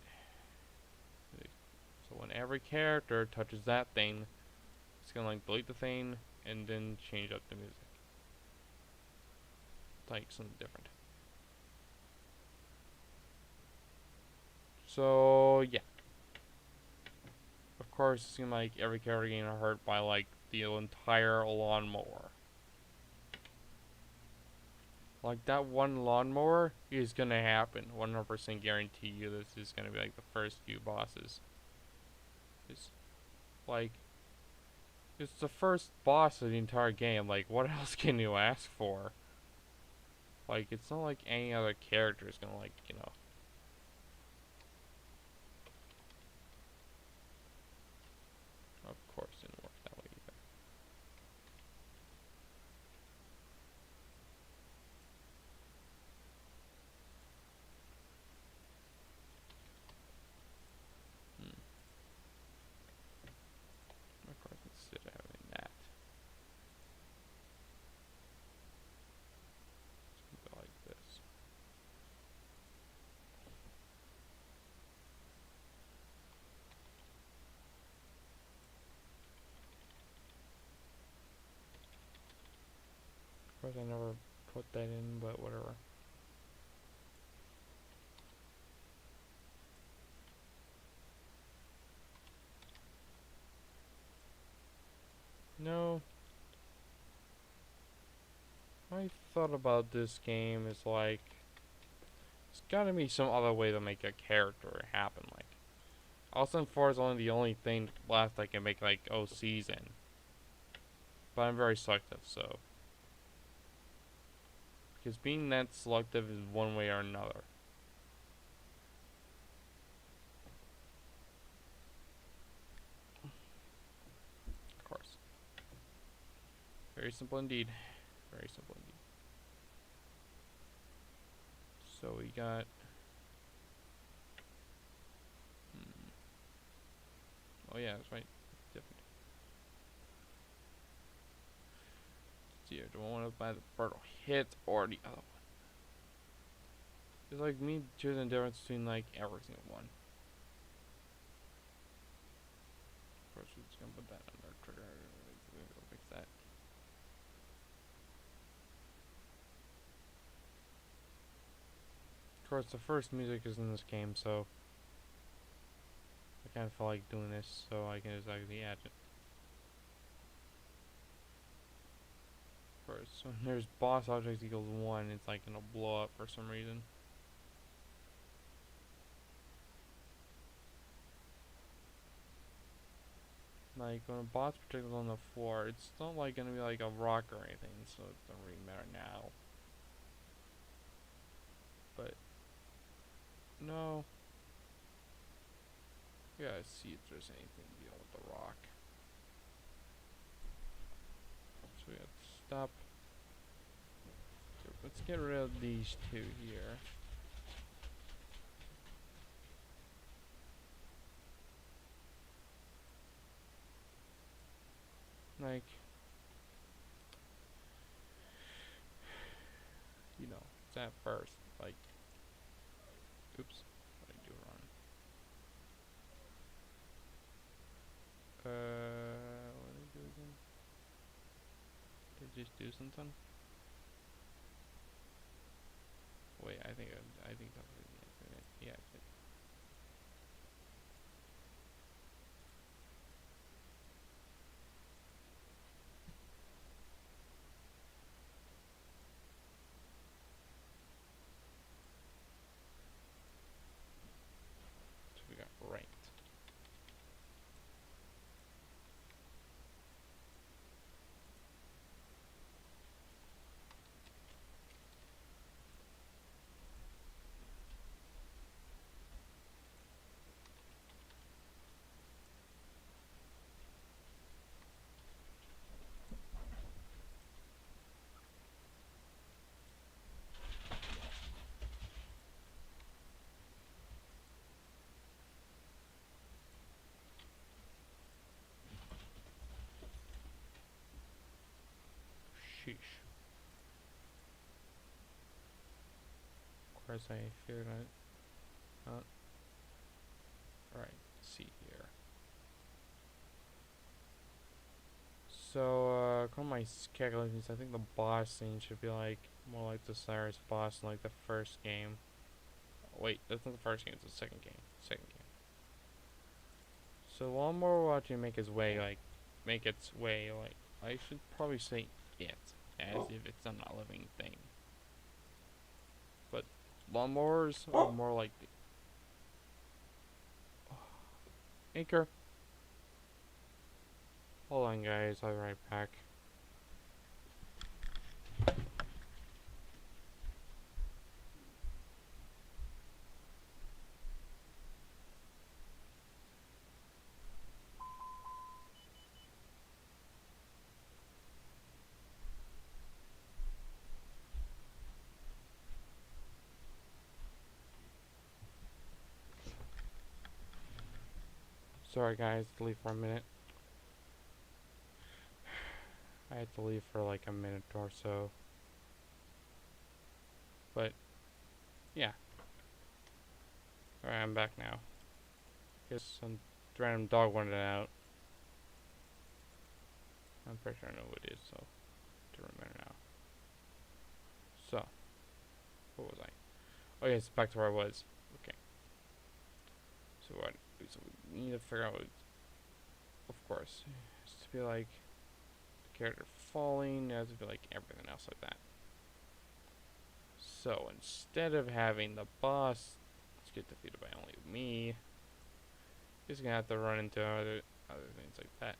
So when every character touches that thing, it's gonna like delete the thing and then change up the music. It's like something different. So yeah. Of course, it seemed like every character getting hurt by like the entire lawnmower. Like that one lawnmower is gonna happen. 100% guarantee you this is gonna be like the first few bosses. It's like it's the first boss of the entire game. Like what else can you ask for? Like it's not like any other character is gonna like, you know. Of course it didn't work that way either. Of course instead of having that, it's gonna go like this. Of course I never put that in, but whatever. No. I thought about this game as like there's gotta be some other way to make a character happen. Like Austin 4 is only the only thing left I can make like OCs in. But I'm very selective, so because being that selective is one way or another. Of course. Very simple indeed. Very simple indeed. So we got oh yeah, that's right. Different. See, do I want to buy the Bertle hit or the other one? It's like me choosing the difference between like every single one. Of course, we're just gonna put that under trigger. We're gonna go fix that. Of course, the first music is in this game, so I kind of feel like doing this so I can just actually add it. Of course, so when there's boss objects equals 1, it's like gonna blow up for some reason. Like when a boss projectile's on the floor, it's not like gonna be like a rock or anything, so it doesn't really matter now. But no, we gotta see if there's anything deal with the rock. So we have to stop. So let's get rid of these two here. Like, you know, it's at first. Like, oops, what did I do wrong? What did I do again? Did I just do something? Wait, I think that was it. Yeah, I did. course, I figured it out. Alright, let's see here. So, according to my calculations, I think the boss scene should be like more like the Cyrus boss in like the first game. Wait, that's not the first game, it's the second game. Second game. So while more watching make its way, I should probably say it, as if it's not a living thing. But lawnmowers are more like the Anchor. Hold on, guys. I'll be right back. Sorry, guys. To leave for a minute. I had to leave for like a minute or so. But yeah. Alright, I'm back now. Guess some random dog wanted it out. I'm pretty sure I know what it is, so to remember now. So, what was I? Oh yes, back to where I was. Okay. So what? So we need to figure out what, of course, it's to be like the character falling, it has to be like everything else like that. So instead of having the boss get defeated by only me, he's gonna have to run into other things like that.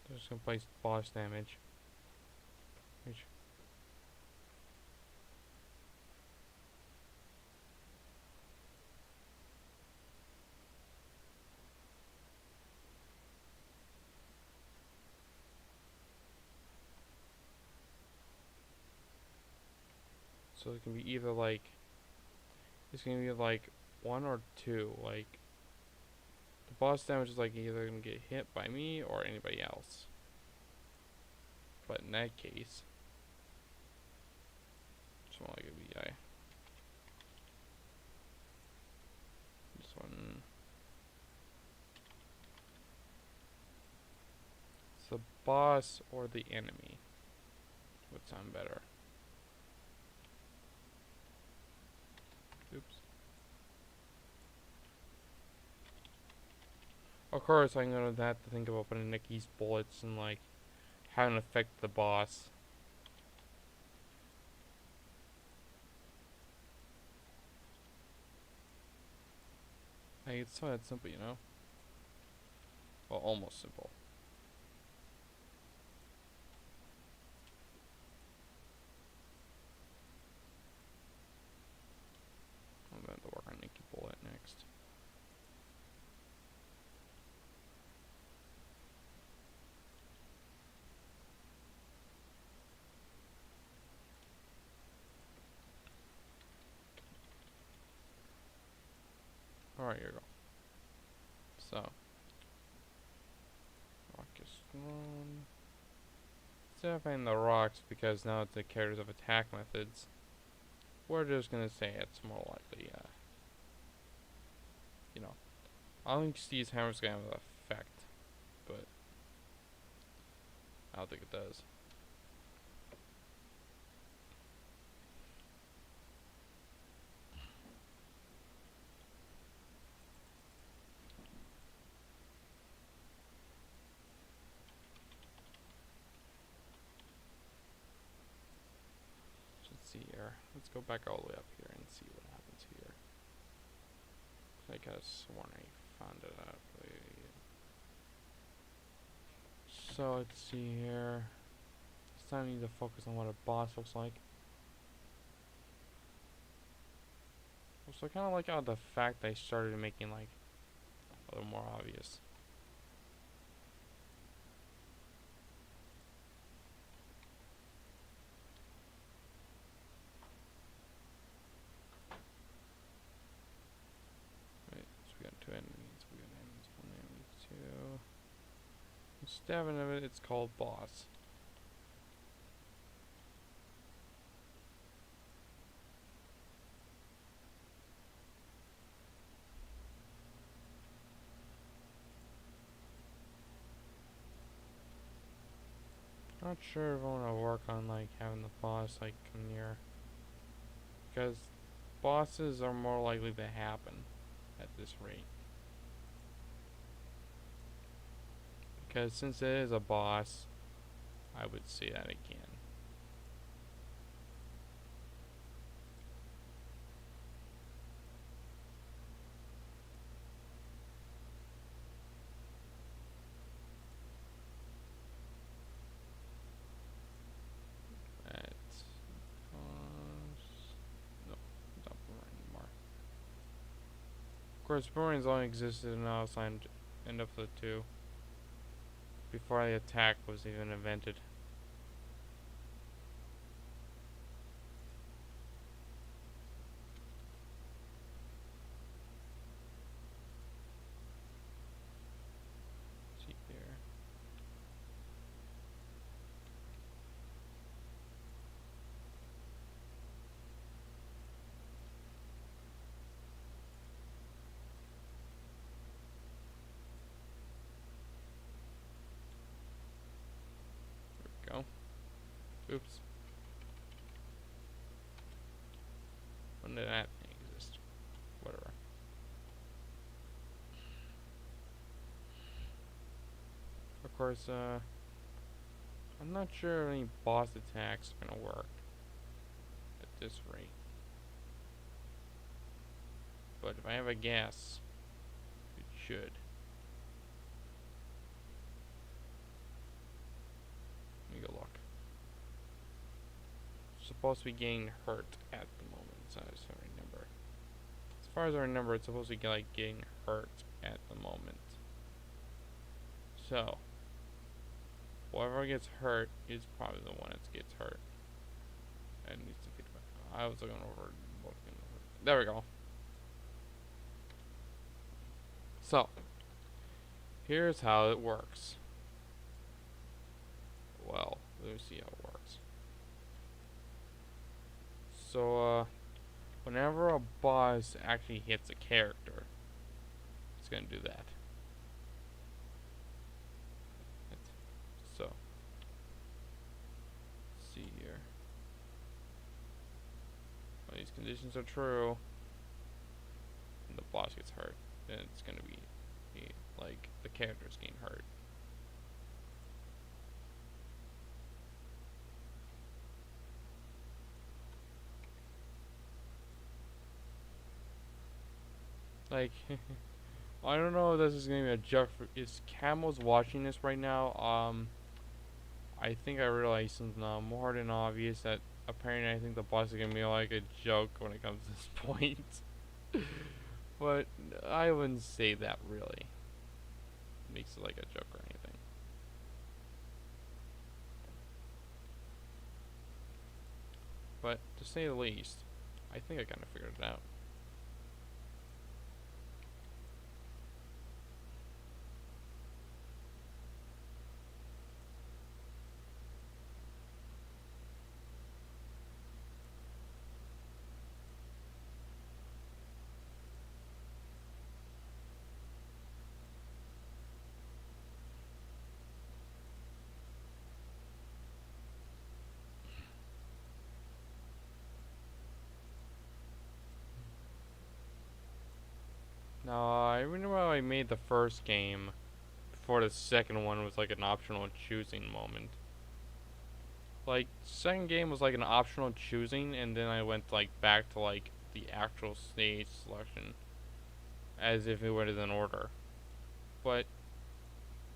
So just gonna place boss damage. Which so it can be either like, it's gonna be like one or two. Like the boss damage is like either gonna get hit by me or anybody else. But in that case, it's more like a VI. This one. It's the boss or the enemy. Would sound better. Oops. Of course, I'm gonna have to think about putting Nikki's bullets and like how it affect the boss. Like it's so that simple, you know. Well, almost simple. I'm gonna have to work on Nikki bullet next. Alright, here we go. So, rock is thrown. Instead of finding the rocks, because now it's the characters of attack methods, we're just gonna say it's more likely, you know, I don't think Steve's hammer's gonna have an effect, but I don't think it does. Let's see here. Let's go back all the way up here and see what happens here. I could have sworn I found it out. So let's see here. This time I need to focus on what a boss looks like. So I kind of like how the fact they started making like a little more obvious. Right, so we got two enemies. We got enemies, one enemy, two. stabbing of it, it's called boss. Not sure if I want to work on like having the boss like come near, because bosses are more likely to happen at this rate. Because since it is a boss, I would say that again. That's no, not boomerang anymore. Of course, boomerangs only existed in Outside End of the 2 before the attack was even invented. See there. There we go. Oops. When did that thing exist? Whatever. Of course, I'm not sure if any boss attacks are gonna work at this rate. But if I have a guess, it should. Let me go look. Supposed to be getting hurt at the moment, so I remember. As far as I remember, it's supposed to be like getting hurt at the moment. So, whoever gets hurt is probably the one that gets hurt. And needs to feed back. I was looking over. There we go. So, here's how it works. Well, let me see how it works. So, whenever a boss actually hits a character, it's gonna do that. So, let's see here. When these conditions are true, and the boss gets hurt, then it's gonna be like the character's getting hurt. Like, I don't know if this is gonna be a joke. Is Camel's watching this right now? I think I realized something more than obvious that apparently I think the boss is gonna be like a joke when it comes to this point. But I wouldn't say that really makes it like a joke or anything. But to say the least, I think I kind of figured it out. Now, I remember how I made the first game before the second one was like an optional choosing moment. Like, second game was like an optional choosing, and then I went like back to like the actual stage selection as if it was in order. But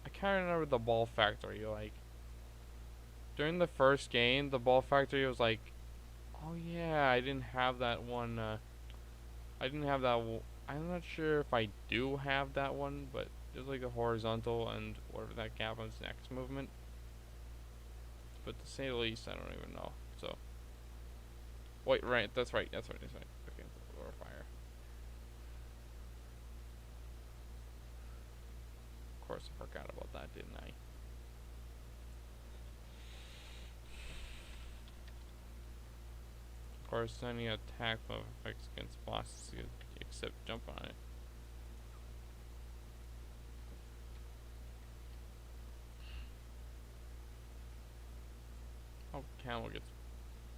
I kind of remember the ball factory. Like, during the first game, the ball factory was like, oh yeah, I didn't have that one. I didn't have that. I'm not sure if I do have that one, but there's like a horizontal and whatever that gap is next movement. But to say the least, I don't even know. So, wait, right? That's right. Okay, or fire. Of course, I forgot about that, didn't I? Force any attack of effects against bosses except jump on it. Oh, camel gets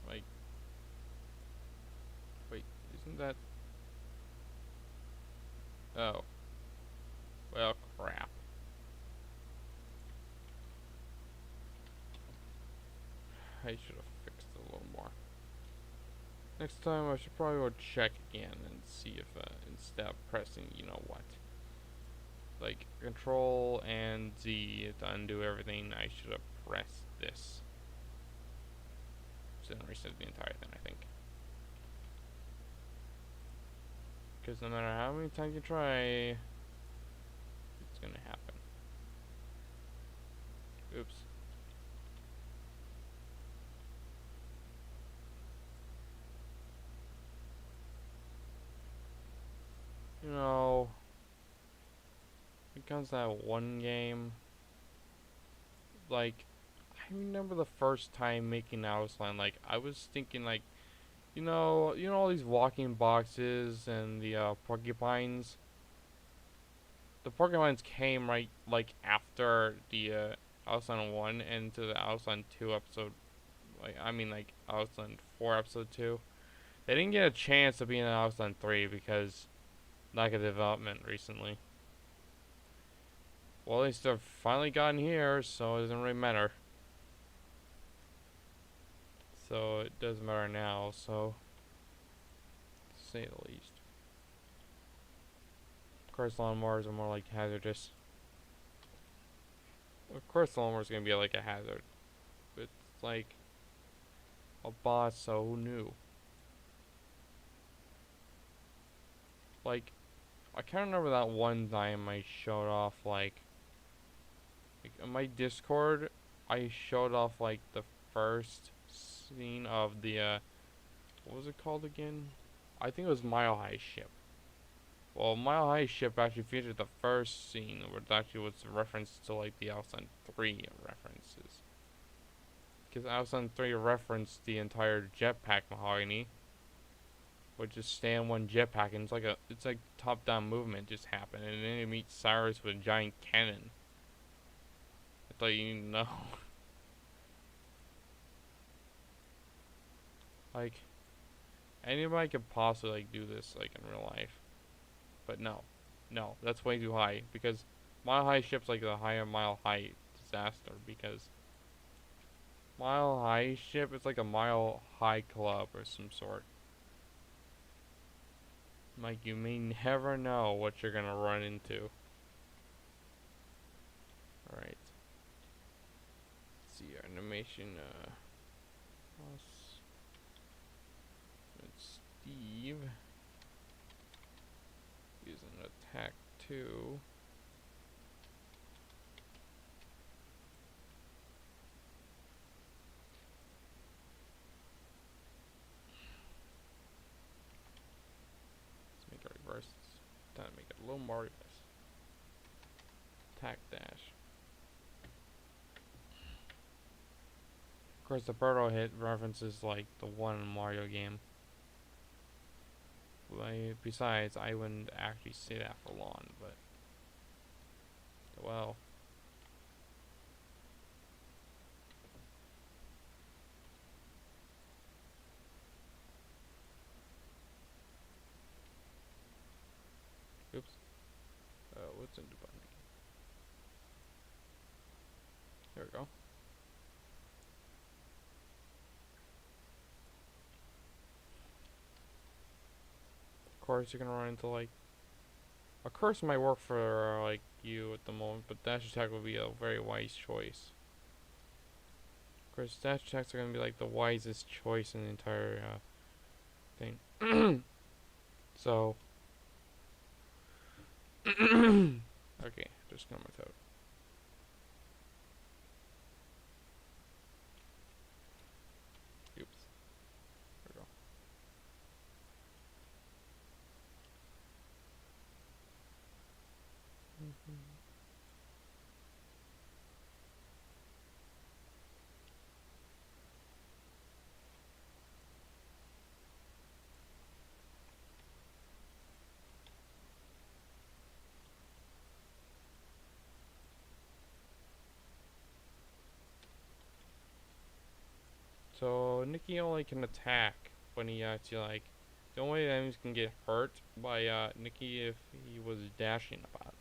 like. Wait, isn't that? Oh, well, crap. I should have fixed it a little more. Next time I should probably go check again and see if instead of pressing, you know what, like Control and Z to undo everything, I should have pressed this. So then reset the entire thing, I think. Because no matter how many times you try, it's gonna happen. Oops. You know, when it comes to that one game, like, I remember the first time making Outline, like, I was thinking, like, you know all these walking boxes and the porcupines? The porcupines came right, like, after the Outline 1 and to the Outline 2 episode, like, I mean, like, Outline 4 episode 2. They didn't get a chance to be in Outline 3 because lack of development recently. Well, at least they've finally gotten here, so it doesn't really matter. So it doesn't matter now, so to say the least. Of course, lawnmowers are more like hazardous. Of course, the lawnmower's gonna be like a hazard. It's like a boss, so who knew? Like, I can't remember that one time I showed off, like on my Discord, I showed off, like, the first scene of the, what was it called again? I think it was Mile High Ship. Well, Mile High Ship actually featured the first scene, which actually was a reference to, like, the Outland 3 references. Because Outland 3 referenced the entire jetpack mahogany, which is stand one jetpack, and it's like top-down movement just happened, and then you meet Cyrus with a giant cannon. I thought you need to know. Like, anybody could possibly, like, do this, like, in real life. But no. No, that's way too high. Because Mile High Ship's like the higher Mile High disaster. Because Mile High Ship is like a Mile High club or some sort. Like, you may never know what you're gonna run into. Alright. Let's see, animation, it's Steve. Using attack 2. Let's make it reverse. Time to make it a little more reverse. Attack dash. Of course, the Birdo hit references like the one Mario game. Besides, I wouldn't actually say that for long, but well. Oops. What's in the button? There we go. Of course, you're gonna run into like. A curse might work for like you at the moment, but dash attack would be a very wise choice. Of course, dash attacks are gonna be like the wisest choice in the entire thing. So. Okay, just got my toad. Oops. There we go. So Nikki only can attack when he actually like. The only way enemies can get hurt by Nikki if he was dashing about.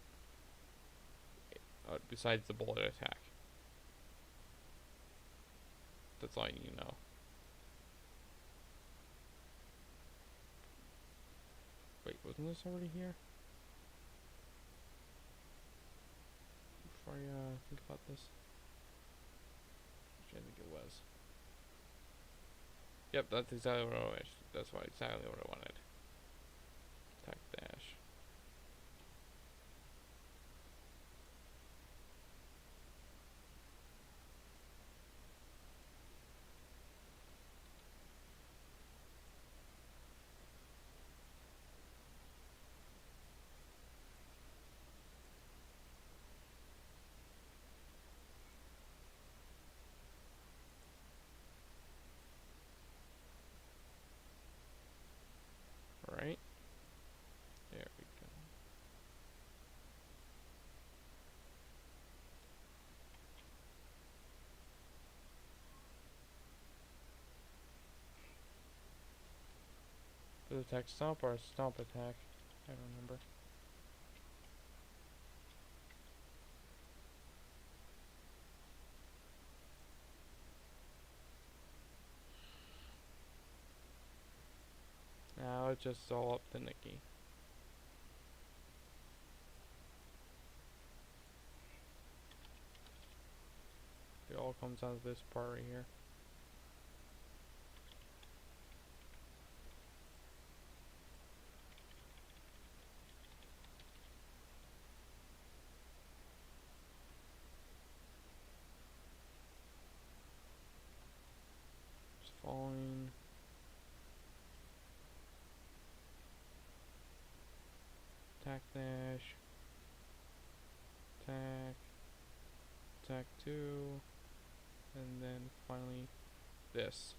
Besides the bullet attack. That's all you know. Wait, wasn't this already here? Before I think about this. Which I think it was. Yep, that's exactly what I wished. That's exactly what I wanted. Attack dash. Alright. There we go. Does attack stomp or stomp attack? I don't remember. Now it's just all up to Nikki. It all comes down to this part right here. Just following. Attack dash. Attack. Attack 2. And then finally this.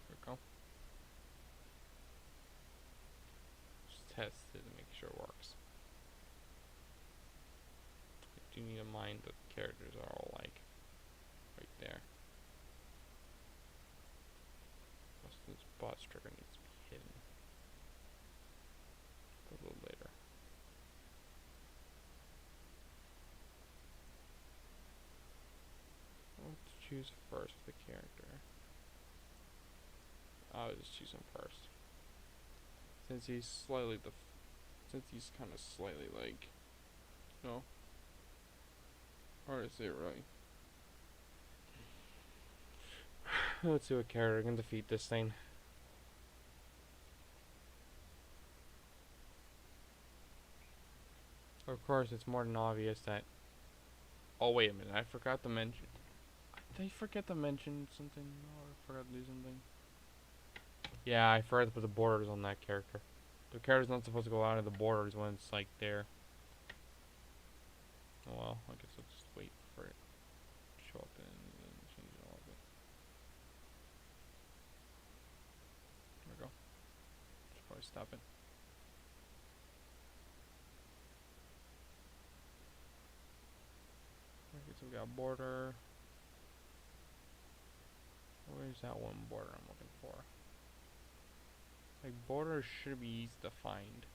There we go. Just test it to make sure it works. I do need to mind that the characters are all like right there. Plus this boss trigger needs to be hidden. A little later. What to choose first for the character? I'll just choose him first. Since he's slightly since he's kind of slightly like, no, or is it right? Let's see what character can defeat this thing. Of course, it's more than obvious that. Oh wait a minute! I forgot to mention. Did I forget to mention something? Or I forgot to do something? Yeah, I forgot to put the borders on that character. The character's not supposed to go out of the borders when it's like there. Oh well, I guess I'll just wait for it to show up and then change it all a bit. There we go. Should probably stop it. Okay, so we got border. Where's that one border I'm looking for? Like, border should be easy to find.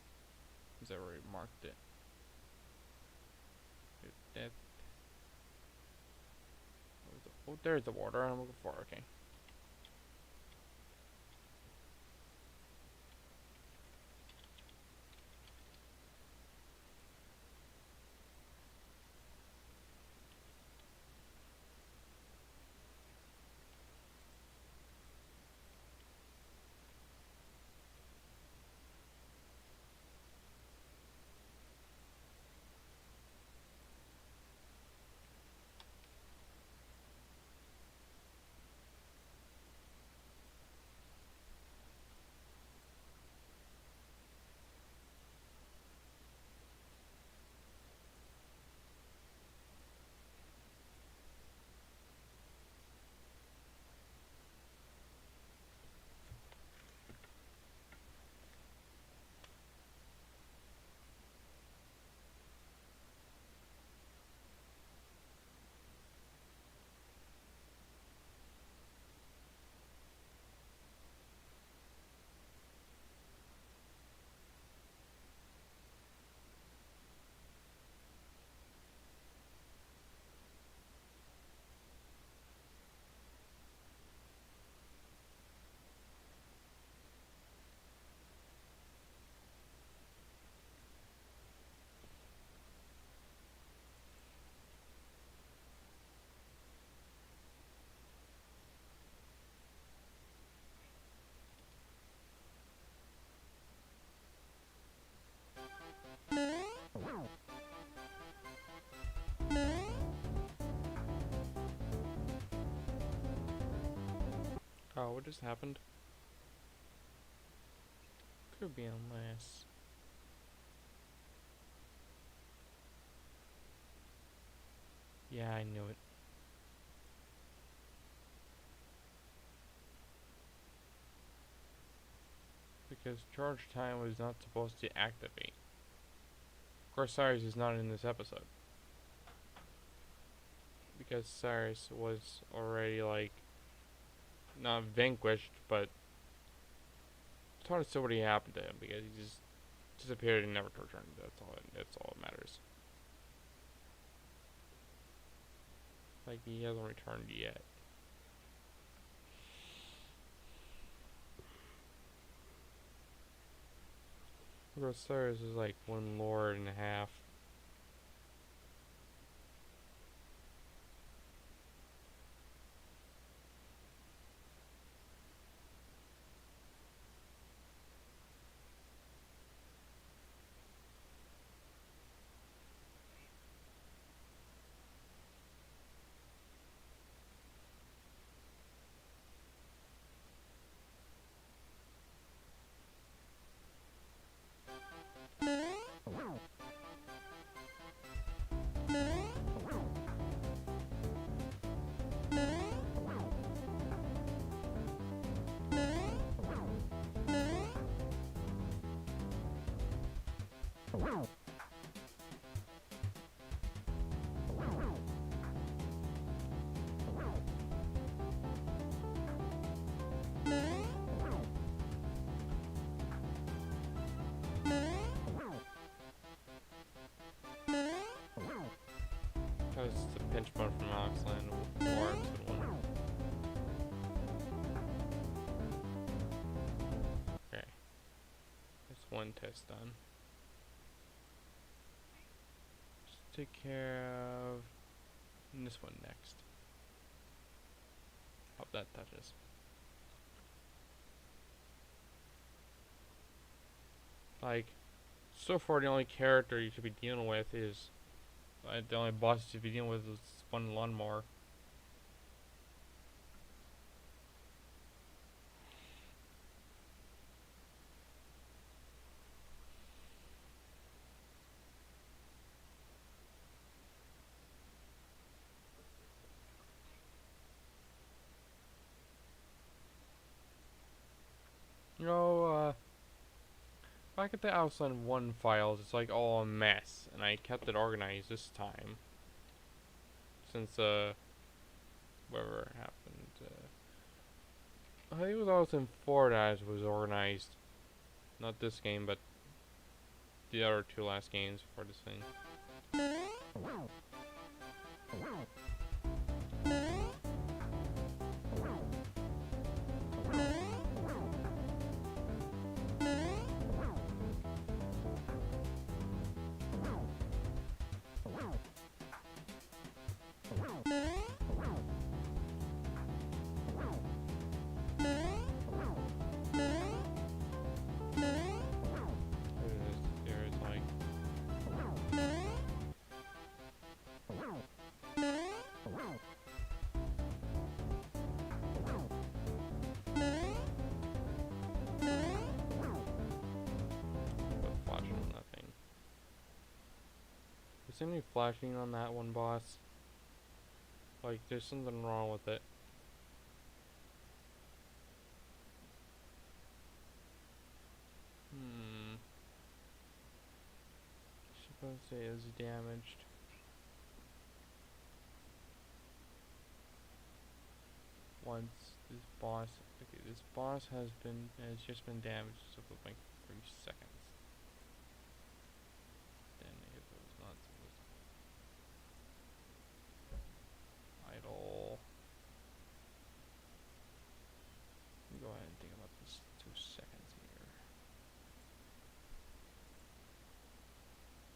Because I already marked it. That. Oh, there's the border I'm looking for. Okay. Oh, what just happened? Could be unless. Yeah, I knew it. Because charge time was not supposed to activate. Of course, Cyrus is not in this episode. Because Cyrus was already, like, not vanquished, but it's hard to say what happened to him because he just disappeared and never returned. That's all that matters. Like, he hasn't returned yet. Of course, Cyrus is like one lord and a half. Because it's a pinch point from Oxland or episode 1. Okay. That's one test done. Just take care of this one next. Hope that touches. Like, so far the only character you should be dealing with is the only boss you should be dealing with is one lawnmower. You know, back at the Outland 1 files, it's like all a mess, and I kept it organized this time. Since, whatever happened, I think it was Outland 4 that was organized. Not this game, but the other two last games for this thing. Is any flashing on that one, boss? Like, there's something wrong with it. Supposed to say is damaged. Once this boss, okay, this boss has just been damaged for like 3 seconds. Then it was not supposed to idle. Go ahead and think about this 2 seconds here.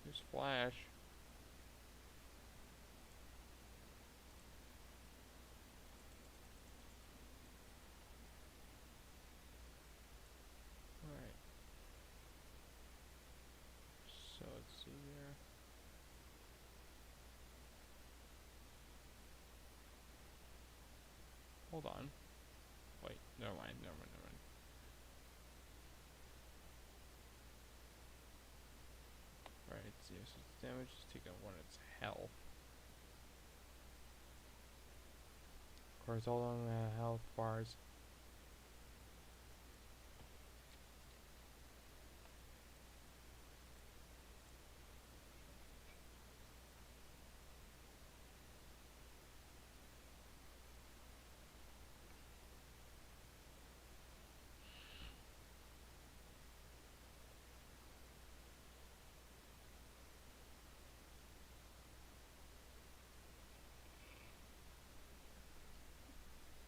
There's flash. Alright. So let's see here. Hold on. Wait. Never mind, never mind, never mind. Right, so its damage is taken when it's health. Of course, all on the health bars.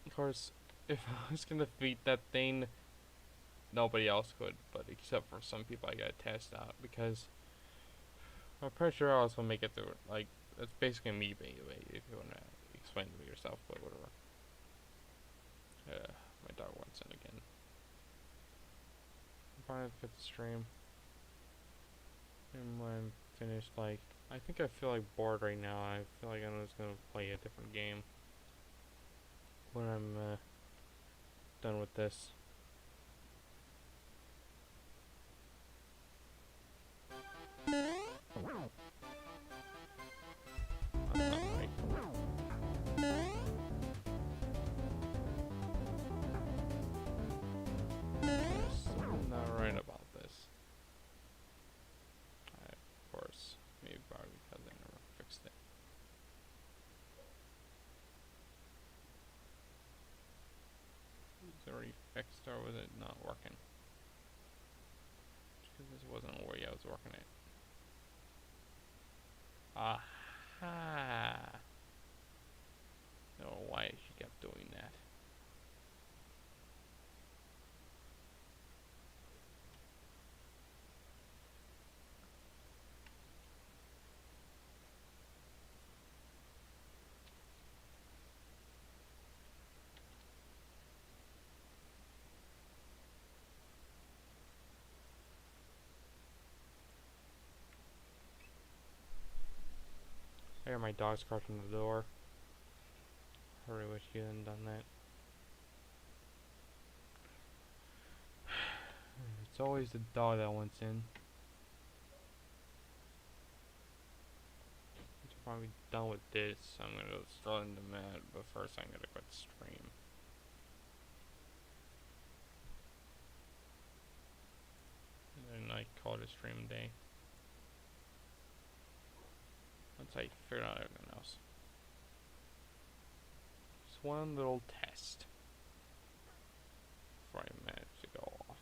Of course, if I was gonna defeat that thing, nobody else could, but except for some people I gotta test out, because I'm pretty sure I was gonna make it through it. Like, that's basically me, basically, if you wanna explain to me yourself, but whatever. My dog wants in again. I'm probably gonna fit the stream. And when I'm finished, like, I think I feel like bored right now. I feel like I'm just gonna play a different game when I'm done with this. That's not right. There's something not right about this. Of course, maybe probably because I never fixed it. Was it already fixed or was it not working? Because this wasn't where I was working at. Aha! I don't know why she kept doing that. I hear my dog scratching the door. I really wish you hadn't done that. It's always the dog that wants in. It's probably done with this, so I'm gonna start in the mat, but first I'm gonna quit the stream. And then I call it a stream day. Once I figure out everything else. Just one little test before I manage to go off.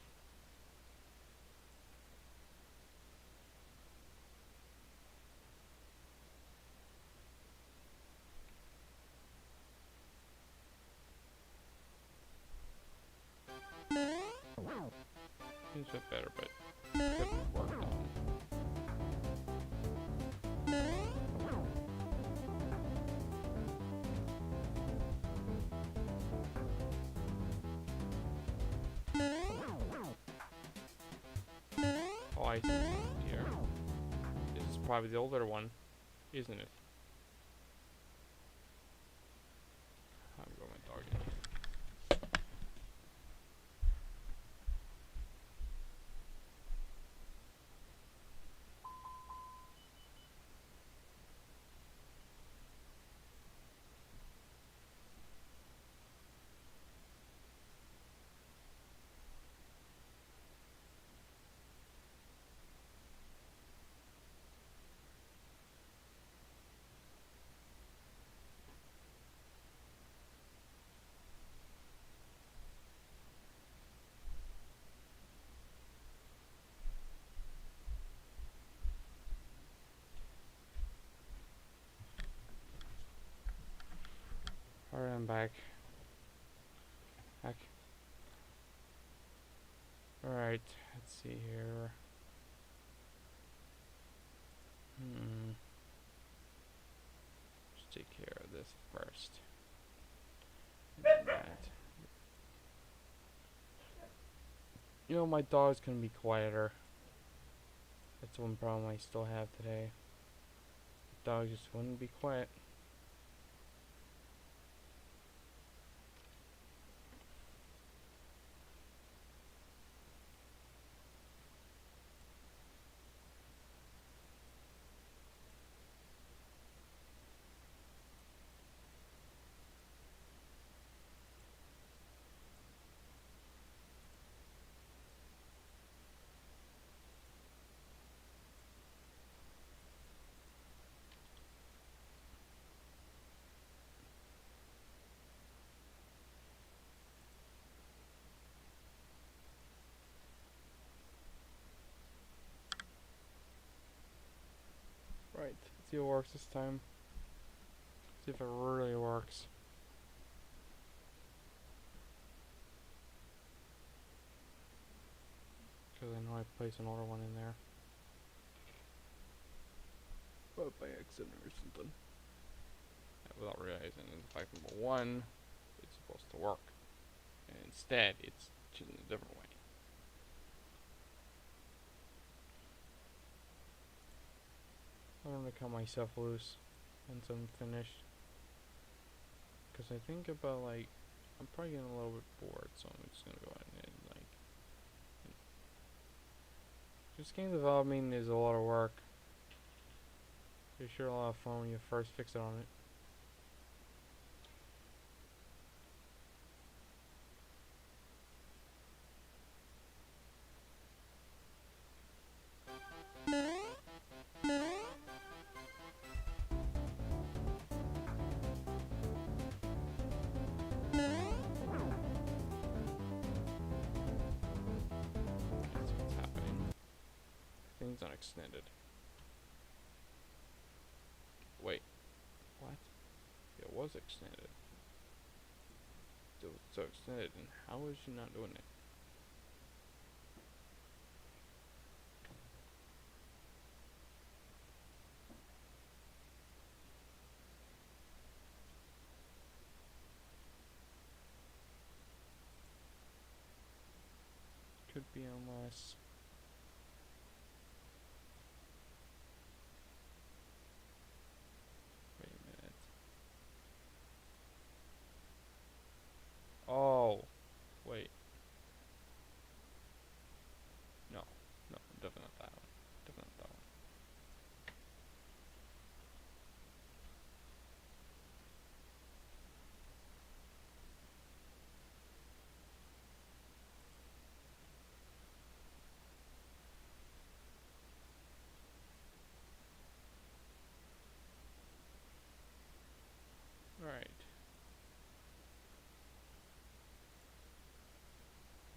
Seems a bit better, but could be worked on. Oh, I see something here. This is probably the older one, isn't it? I'm going with dog in. Alright, I'm back. Alright, let's see here. Just take care of this first. And then that. You know, my dog's gonna be quieter. That's one problem I still have today. The dog just wouldn't be quiet. see if it works this time. See if it really works. Because I know I placed an older one in there. But by accident or something. Without realizing the fact number one, it's supposed to work. And instead, it's choosing a different way. I'm gonna cut myself loose once I'm finished. Because I think about, like, I'm probably getting a little bit bored, so I'm just gonna go ahead and, like, just game developing is a lot of work. It's sure a lot of fun when you first fix it on it. That's what's happening. Things unextended. Wait, what? It was extended. It was so extended, and how is she not doing it? Could be unless. Wait a minute. Oh, wait. No, no, definitely not that one. Definitely not that one. Alright.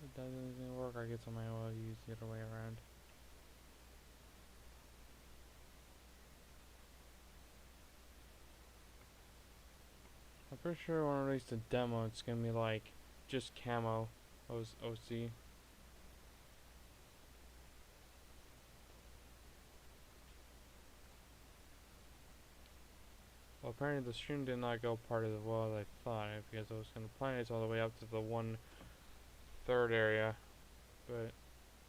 If that doesn't work, I guess I might well use the other way around. I'm pretty sure when I release the demo, it's gonna be like just camo OC. Well, apparently the stream did not go part as well as I thought, because I was gonna plan it all the way up to the 1/3 area, but at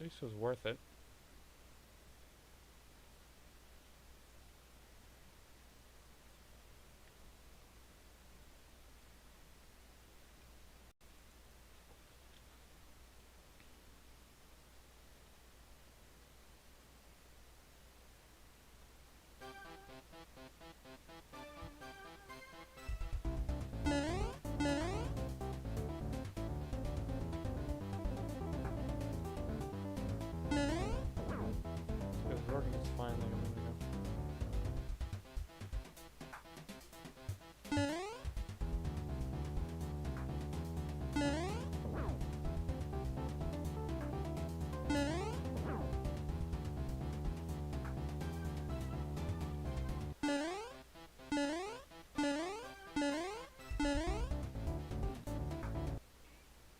least it was worth it. It was working just fine like a minute ago.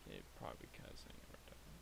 Yeah, probably because I never done it.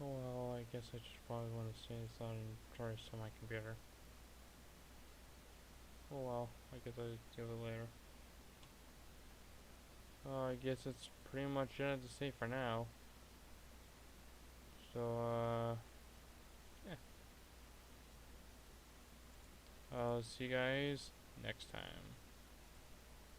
Oh well, I guess I just probably want to say this on and try to on my computer. Oh well, I guess I'll do it later. I guess that's pretty much it to say for now. So, yeah. I'll see you guys next time.